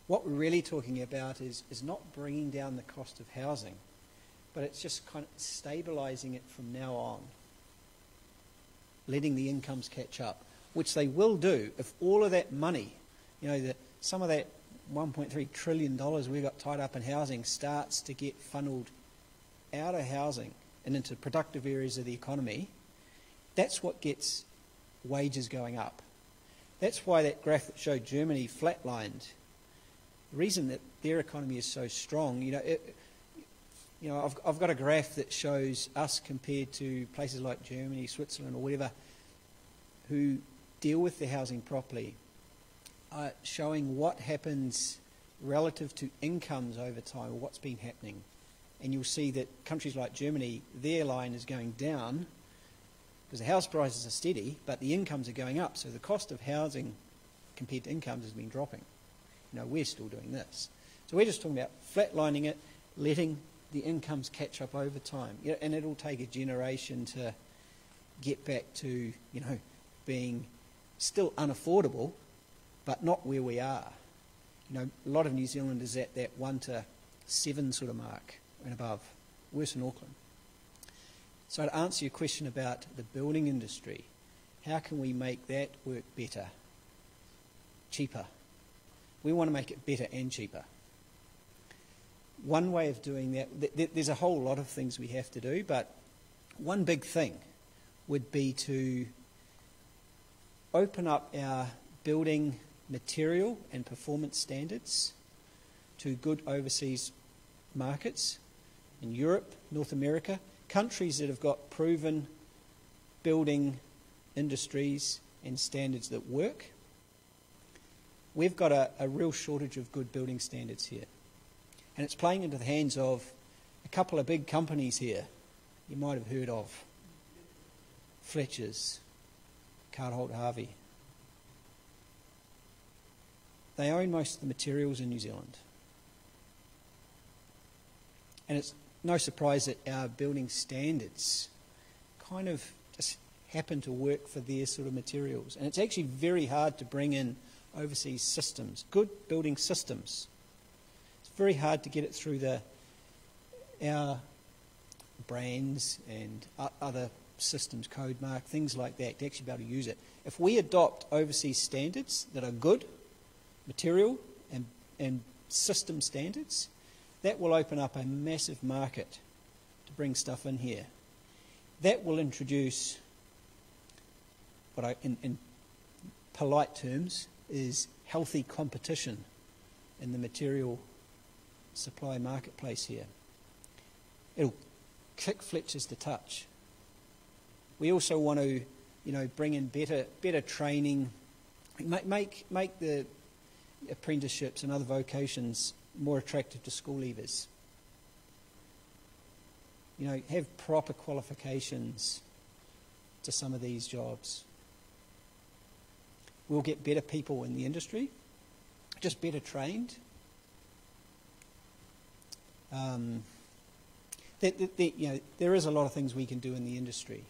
What we're really talking about is not bringing down the cost of housing, but it's just kind of stabilising it from now on, letting the incomes catch up, which they will do if all of that money, some of that $1.3 trillion we've got tied up in housing starts to get funneled out of housing and into productive areas of the economy. That's what gets wages going up. That's why that graph that showed Germany flatlined. The reason that their economy is so strong, I've got a graph that shows us compared to places like Germany, Switzerland or whatever, who deal with the housing properly, showing what happens relative to incomes over time, or what's been happening. and you'll see that countries like Germany, their line is going down because the house prices are steady, but the incomes are going up. So the cost of housing compared to incomes has been dropping. We're still doing this. So we're just talking about flatlining it, letting the incomes catch up over time. And it'll take a generation to get back to, being still unaffordable, but not where we are. A lot of New Zealand is at that 1 to 7 sort of mark and above, worse than Auckland. So to answer your question about the building industry, how can we make that work better, cheaper? We want to make it better and cheaper. One way of doing that, there's a whole lot of things we have to do, but one big thing would be to open up our building material and performance standards to good overseas markets in Europe, North America, countries that have got proven building industries and standards that work. We've got a real shortage of good building standards here. And it's playing into the hands of a couple of big companies here you might have heard of. Fletcher's, Carl Harvey. They own most of the materials in New Zealand. And it's no surprise that our building standards kind of just happen to work for their sort of materials. And it's actually very hard to bring in overseas systems, good building systems. It's very hard to get it through our brands and other systems, code mark, things like that, to actually be able to use it. If we adopt overseas standards that are good, material and system standards, that will open up a massive market to bring stuff in here. That will introduce what in polite terms is healthy competition in the material supply marketplace here. It'll kick Fletcher's to touch. We also want to, bring in better training, make the apprenticeships and other vocations more attractive to school leavers. Have proper qualifications to some of these jobs. We'll get better people in the industry, just better trained. There is a lot of things we can do in the industry.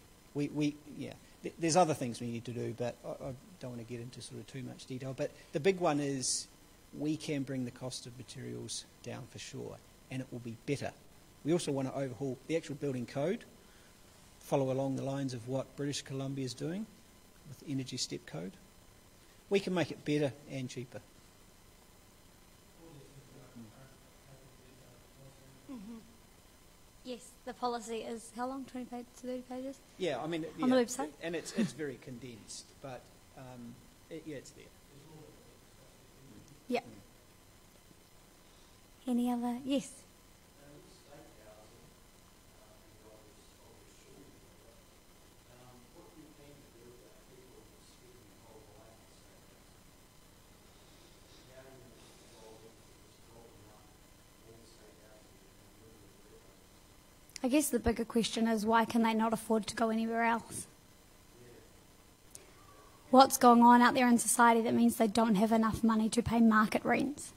There's other things we need to do, but I don't want to get into sort of too much detail. But the big one is we can bring the cost of materials down for sure, and it will be better. We also want to overhaul the actual building code, follow along the lines of what British Columbia is doing with the Energy Step Code. We can make it better and cheaper. Mm-hmm. Yes, the policy is how long? 20 pages, 30 pages? Yeah, on the website, and it's very condensed, but it's there. Yeah. Any other? Yes. I guess the bigger question is, why can they not afford to go anywhere else? What's going on out there in society that means they don't have enough money to pay market rents?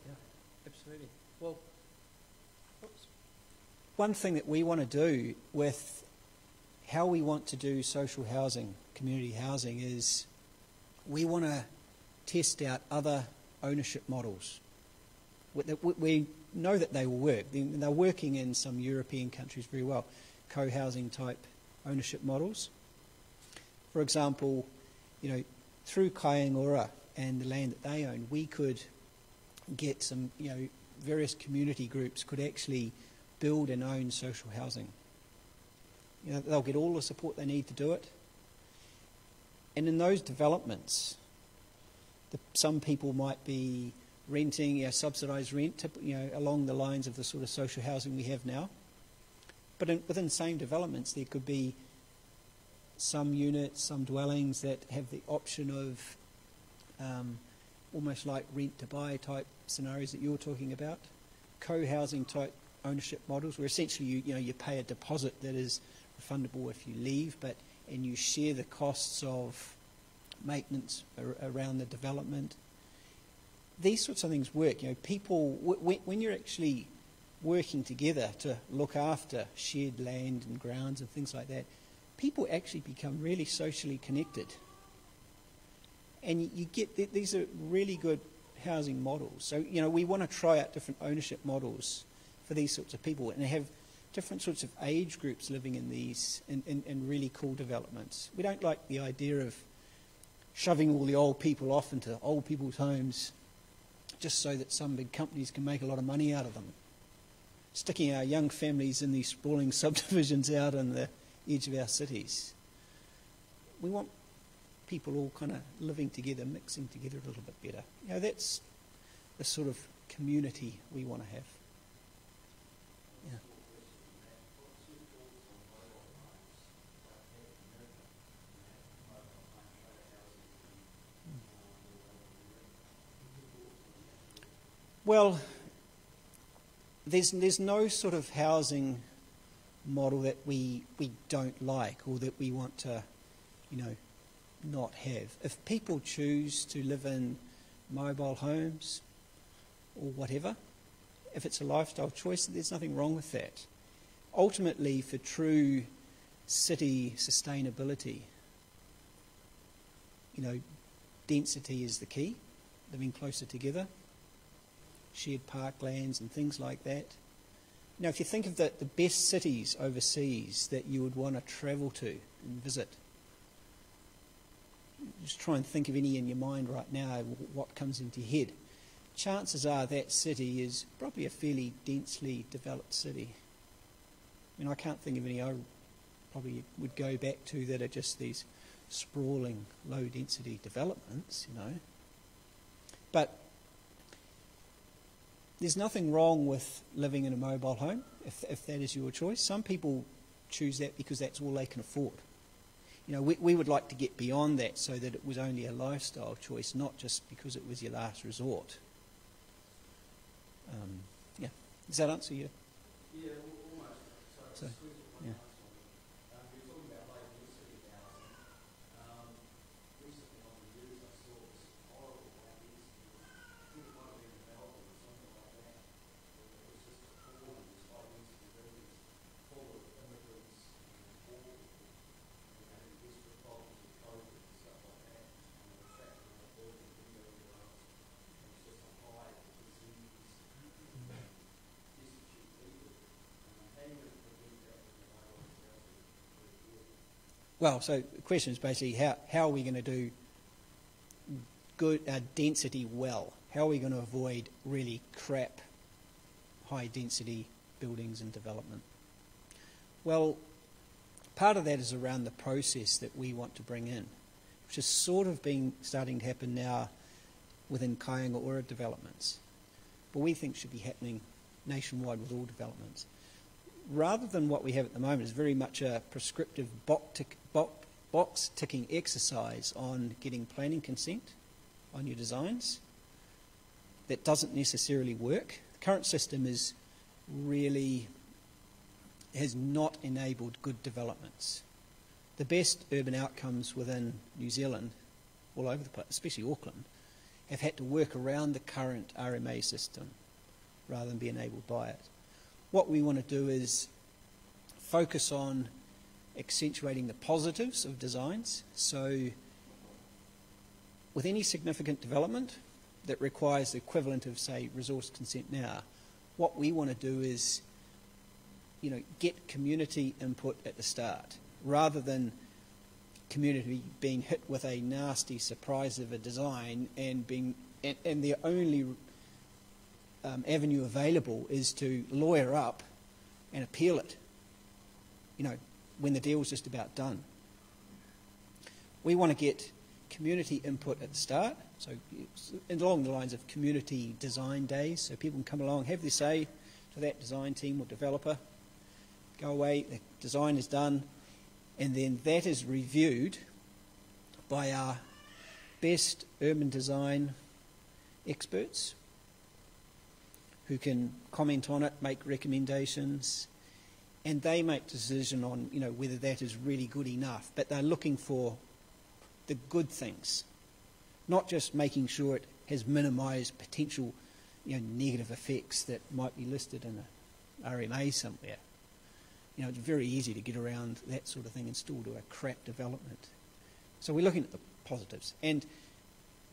Yeah, absolutely. Well, one thing that we want to do with how we want to do social housing, community housing, is we want to test out other ownership models. We know that they will work. They're working in some European countries very well, co-housing type ownership models. For example, through Kaingora and the land that they own, we could get some, various community groups could actually build and own social housing. They'll get all the support they need to do it. And in those developments, some people might be renting, subsidised rent, along the lines of the sort of social housing we have now. But within the same developments, there could be some units, some dwellings that have the option of almost like rent-to-buy type scenarios that you're talking about, co-housing type ownership models, where essentially you pay a deposit that is refundable if you leave, and you share the costs of maintenance around the development. These sorts of things work. People, when you're actually working together to look after shared land and grounds and things like that, people actually become really socially connected. And you get these are really good housing models. So, we want to try out different ownership models for these sorts of people and have different sorts of age groups living in these in really cool developments. We don't like the idea of shoving all the old people off into old people's homes just so that some big companies can make a lot of money out of them. Sticking our young families in these sprawling subdivisions out on the edge of our cities. We want people all kind of living together, mixing together a little bit better. That's the sort of community we want to have. Yeah. Well, there's no sort of housing model that we don't like or that we want to, not have. If people choose to live in mobile homes or whatever, if it's a lifestyle choice, there's nothing wrong with that. Ultimately, for true city sustainability, density is the key, living closer together, shared parklands and things like that. If you think of the best cities overseas that you would want to travel to and visit, just try and think of any in your mind right now, what comes into your head. Chances are that city is probably a fairly densely developed city. I can't think of any I probably would go back to that are just these sprawling, low-density developments, But there's nothing wrong with living in a mobile home, if that is your choice. Some people choose that because that's all they can afford. We would like to get beyond that so that it was only a lifestyle choice, not just because it was your last resort. Does that answer you? Yeah, almost. So yeah. You're talking about low density housing. Recently on the news I saw this horrible low density. I think it might have been Melbourne or something like that. It was just appalling, this low density buildings full of immigrants and poor people. Having desperate problems with COVID and stuff like that. And the fact that they're building video grants, and it's just a high disease, destitute people. How do you prevent that in the Auckland housing? Well, so the question is basically how are we going to do good density well? How are we going to avoid really crap high density buildings and development? Well, part of that is around the process that we want to bring in, which is sort of starting to happen now within Kāinga Ora developments, but we think should be happening nationwide with all developments. Rather than what we have at the moment is very much a prescriptive box-ticking exercise on getting planning consent on your designs, that doesn't necessarily work. The current system has not enabled good developments. The best urban outcomes within New Zealand, all over the place, especially Auckland, have had to work around the current RMA system rather than be enabled by it. What we want to do is focus on accentuating the positives of designs. So with any significant development that requires the equivalent of, say, resource consent now, what we want to do is get community input at the start, rather than community being hit with a nasty surprise of a design and the only avenue available is to lawyer up and appeal it, when the deal's just about done. We want to get community input at the start, so along the lines of community design days, so people can come along, have their say to that design team or developer, go away, the design is done, and then that is reviewed by our best urban design experts who can comment on it, make recommendations, and they make a decision on, you know, whether that is really good enough. But they're looking for the good things, not just making sure it has minimised potential, you know, negative effects that might be listed in a RMA somewhere. You know, it's very easy to get around that sort of thing and still do a crap development. So we're looking at the positives. And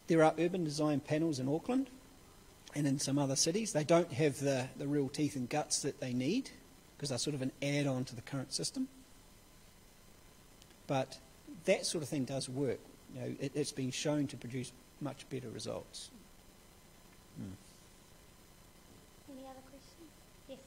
there are urban design panels in Auckland and in some other cities. They don't have the real teeth and guts that they need, because they're sort of an add-on to the current system. But that sort of thing does work. You know, it's been shown to produce much better results. Any other questions? Yes.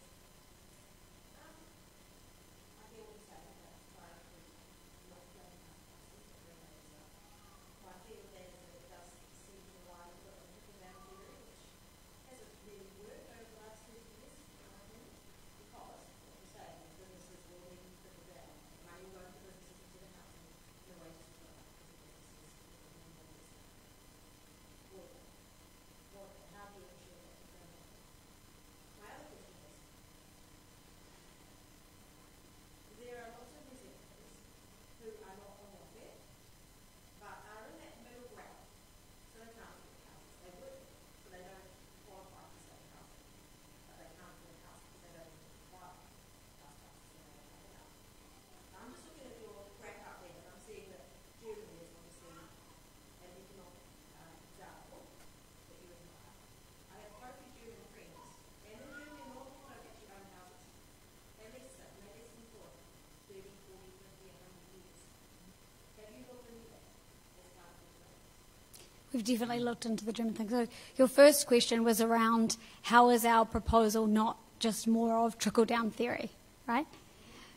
We've definitely looked into the German thing. So your first question was around how is our proposal not just more of trickle-down theory, right?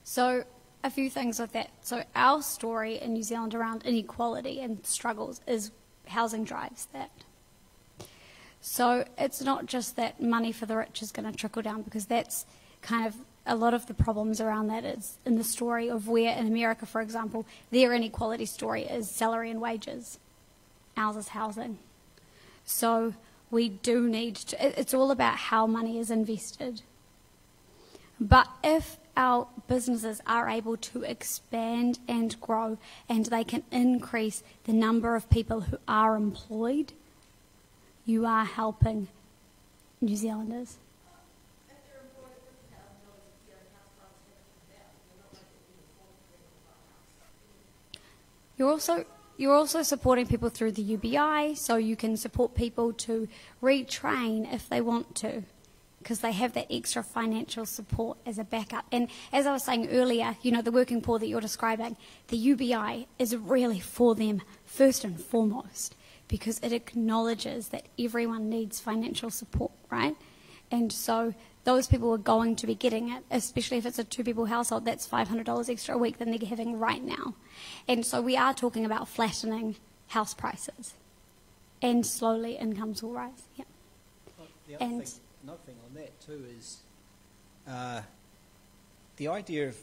So a few things with that. So our story in New Zealand around inequality and struggles is housing drives that. So it's not just that money for the rich is going to trickle down, because that's kind of a lot of the problems around that is in the story of where in America, for example, their inequality story is salary and wages. Ours is housing. So we do need to, it's all about how money is invested. But if our businesses are able to expand and grow, and they can increase the number of people who are employed, you are helping New Zealanders. You're also supporting people through the UBI, so you can support people to retrain if they want to, because they have that extra financial support as a backup. And as I was saying earlier, you know, the working poor that you're describing, the UBI is really for them first and foremost, because it acknowledges that everyone needs financial support, right? And so those people are going to be getting it, especially if it's a two-people household. That's $500 extra a week than they're having right now. And so we are talking about flattening house prices, and slowly incomes will rise. Yeah. Well, another thing on that too is the idea of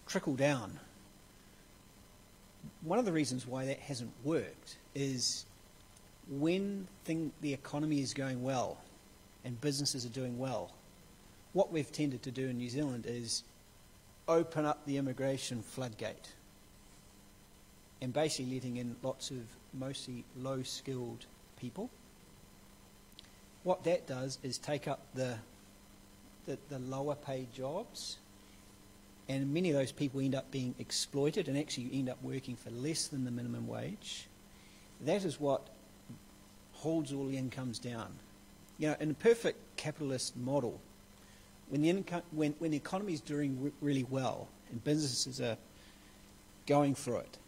trickle down. One of the reasons why that hasn't worked is when the economy is going well and businesses are doing well, what we've tended to do in New Zealand is open up the immigration floodgate and basically letting in lots of mostly low-skilled people. What that does is take up the lower-paid jobs, and many of those people end up being exploited and actually end up working for less than the minimum wage. That is what holds all the incomes down. You know, in a perfect capitalist model, when the economy is doing really well and businesses are going for it,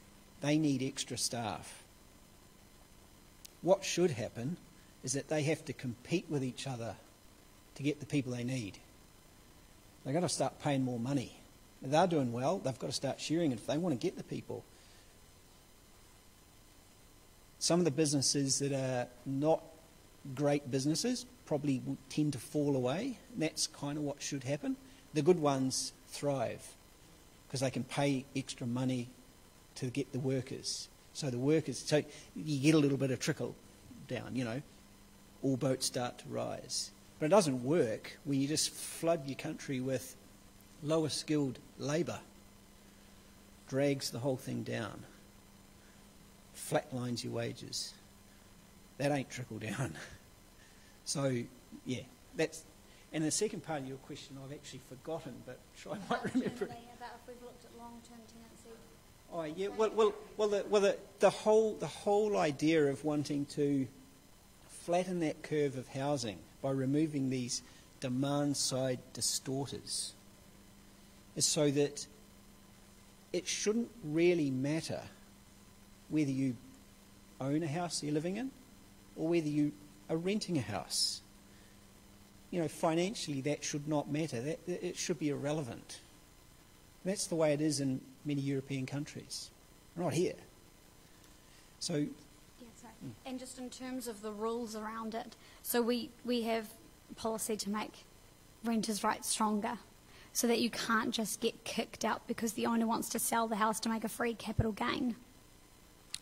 they need extra staff. What should happen is that they have to compete with each other to get the people they need. They've got to start paying more money. If they're doing well, they've got to start sharing it if they want to get the people. Some of the businesses that are not great businesses probably will tend to fall away, and that's kind of what should happen. The good ones thrive because they can pay extra money to get the workers. So the workers, so you get a little bit of trickle down, all boats start to rise. But it doesn't work when you just flood your country with lower skilled labour. Drags the whole thing down. Flatlines your wages. That ain't trickle down. So, yeah, that's... And the second part of your question I've actually forgotten, but I might remember it. About if we've looked at long-term tenancy. Oh yeah, the whole idea of wanting to flatten that curve of housing by removing these demand-side distorters is so that it shouldn't really matter whether you own a house you're living in or whether you are renting a house. Financially that should not matter. It should be irrelevant. That's the way it is in many European countries. Not here. So... Yeah, sorry. And just in terms of the rules around it, so we have a policy to make renters' rights stronger so that you can't just get kicked out because the owner wants to sell the house to make a free capital gain.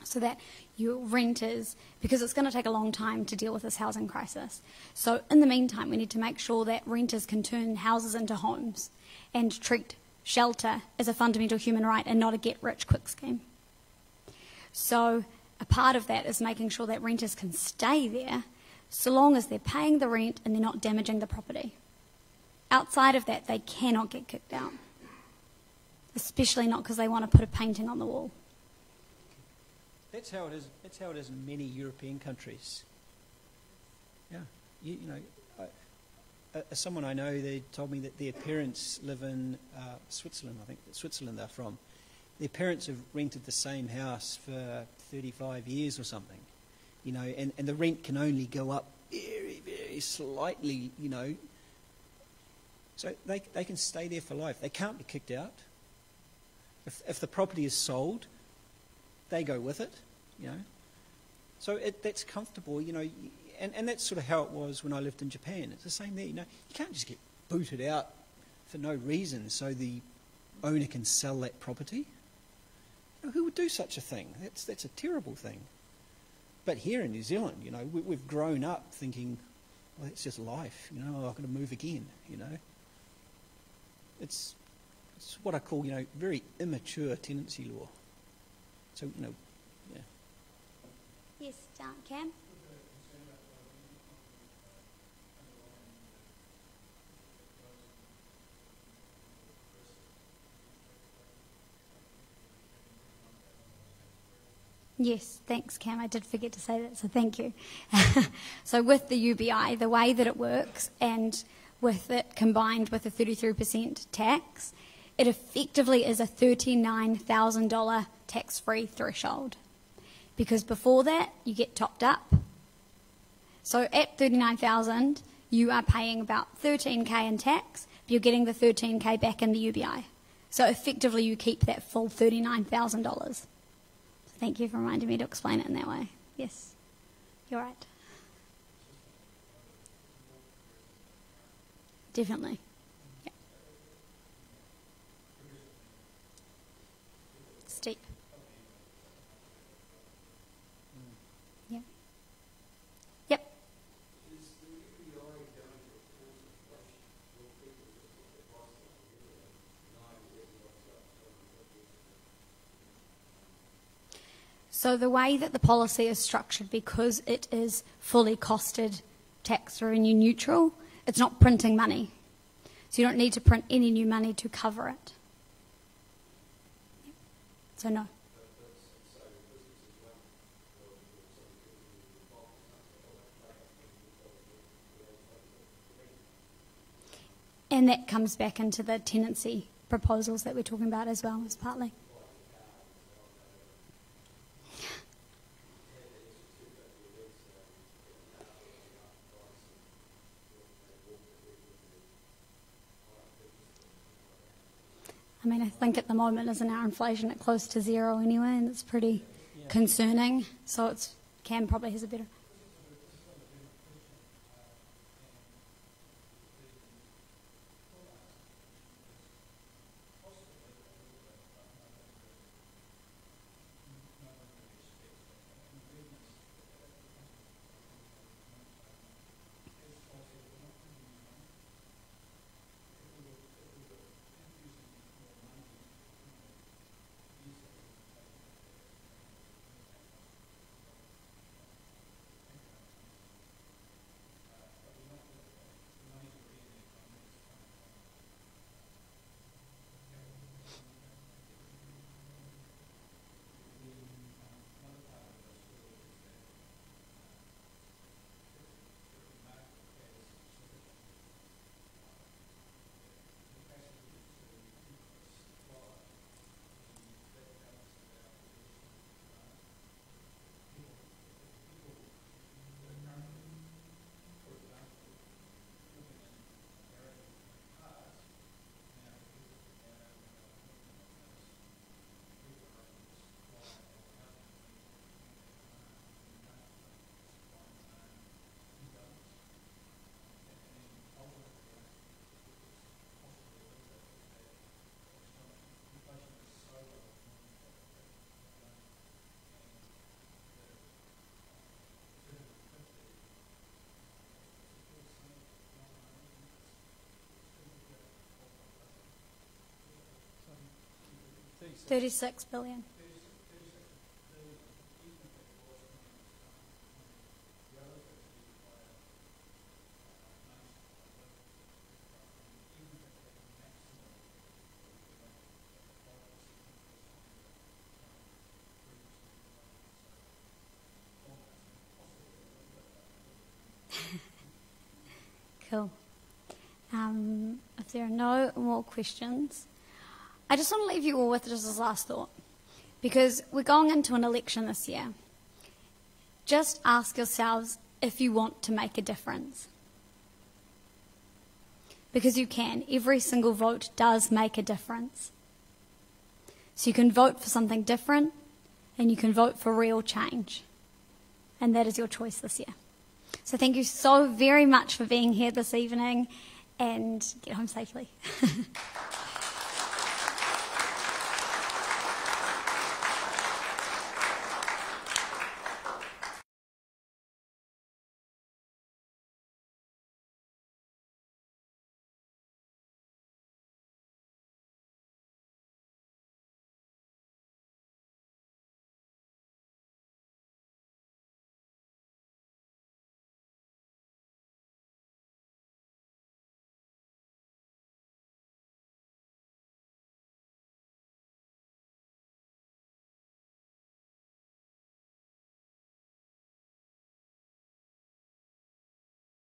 So that your renters, because it's going to take a long time to deal with this housing crisis. So in the meantime, we need to make sure that renters can turn houses into homes and treat shelter as a fundamental human right and not a get-rich-quick scheme. So a part of that is making sure that renters can stay there so long as they're paying the rent and they're not damaging the property. Outside of that, they cannot get kicked out, especially not because they want to put a painting on the wall. That's how it is. That's how it is in many European countries. Yeah, someone I know, they told me that their parents live in Switzerland. I think Switzerland they're from. Their parents have rented the same house for 35 years or something, and the rent can only go up very, very slightly, So they can stay there for life. They can't be kicked out. If the property is sold, they go with it, So that's comfortable, and that's sort of how it was when I lived in Japan. It's the same there, You can't just get booted out for no reason so the owner can sell that property. Who would do such a thing? That's a terrible thing. But here in New Zealand, we've grown up thinking, well, that's just life, I'm going to move again, It's what I call, very immature tenancy law. So, yeah. Yes, Cam? Yes, thanks, Cam. I did forget to say that, so thank you. So with the UBI, the way that it works, and with it combined with a 33% tax, it effectively is a $39,000 tax-free threshold. Because before that, you get topped up. So at $39,000, you are paying about $13,000 in tax, but you're getting the $13,000 back in the UBI. So effectively, you keep that full $39,000. Thank you for reminding me to explain it in that way. Yes, you're right. Definitely. Yeah. Steep. Yeah. Yep. So the way that the policy is structured, because it is fully costed tax revenue neutral, it's not printing money. So you don't need to print any new money to cover it. So no. And that comes back into the tenancy proposals that we're talking about as well, as partly. I mean, I think at the moment, isn't our inflation at close to zero anyway, and it's pretty concerning. So Cam probably has a better... 36 billion. Cool. If there are no more questions, I just want to leave you all with just this last thought. Because we're going into an election this year. Just ask yourselves if you want to make a difference. Because you can. Every single vote does make a difference. So you can vote for something different, and you can vote for real change. And that is your choice this year. So thank you so very much for being here this evening, and get home safely.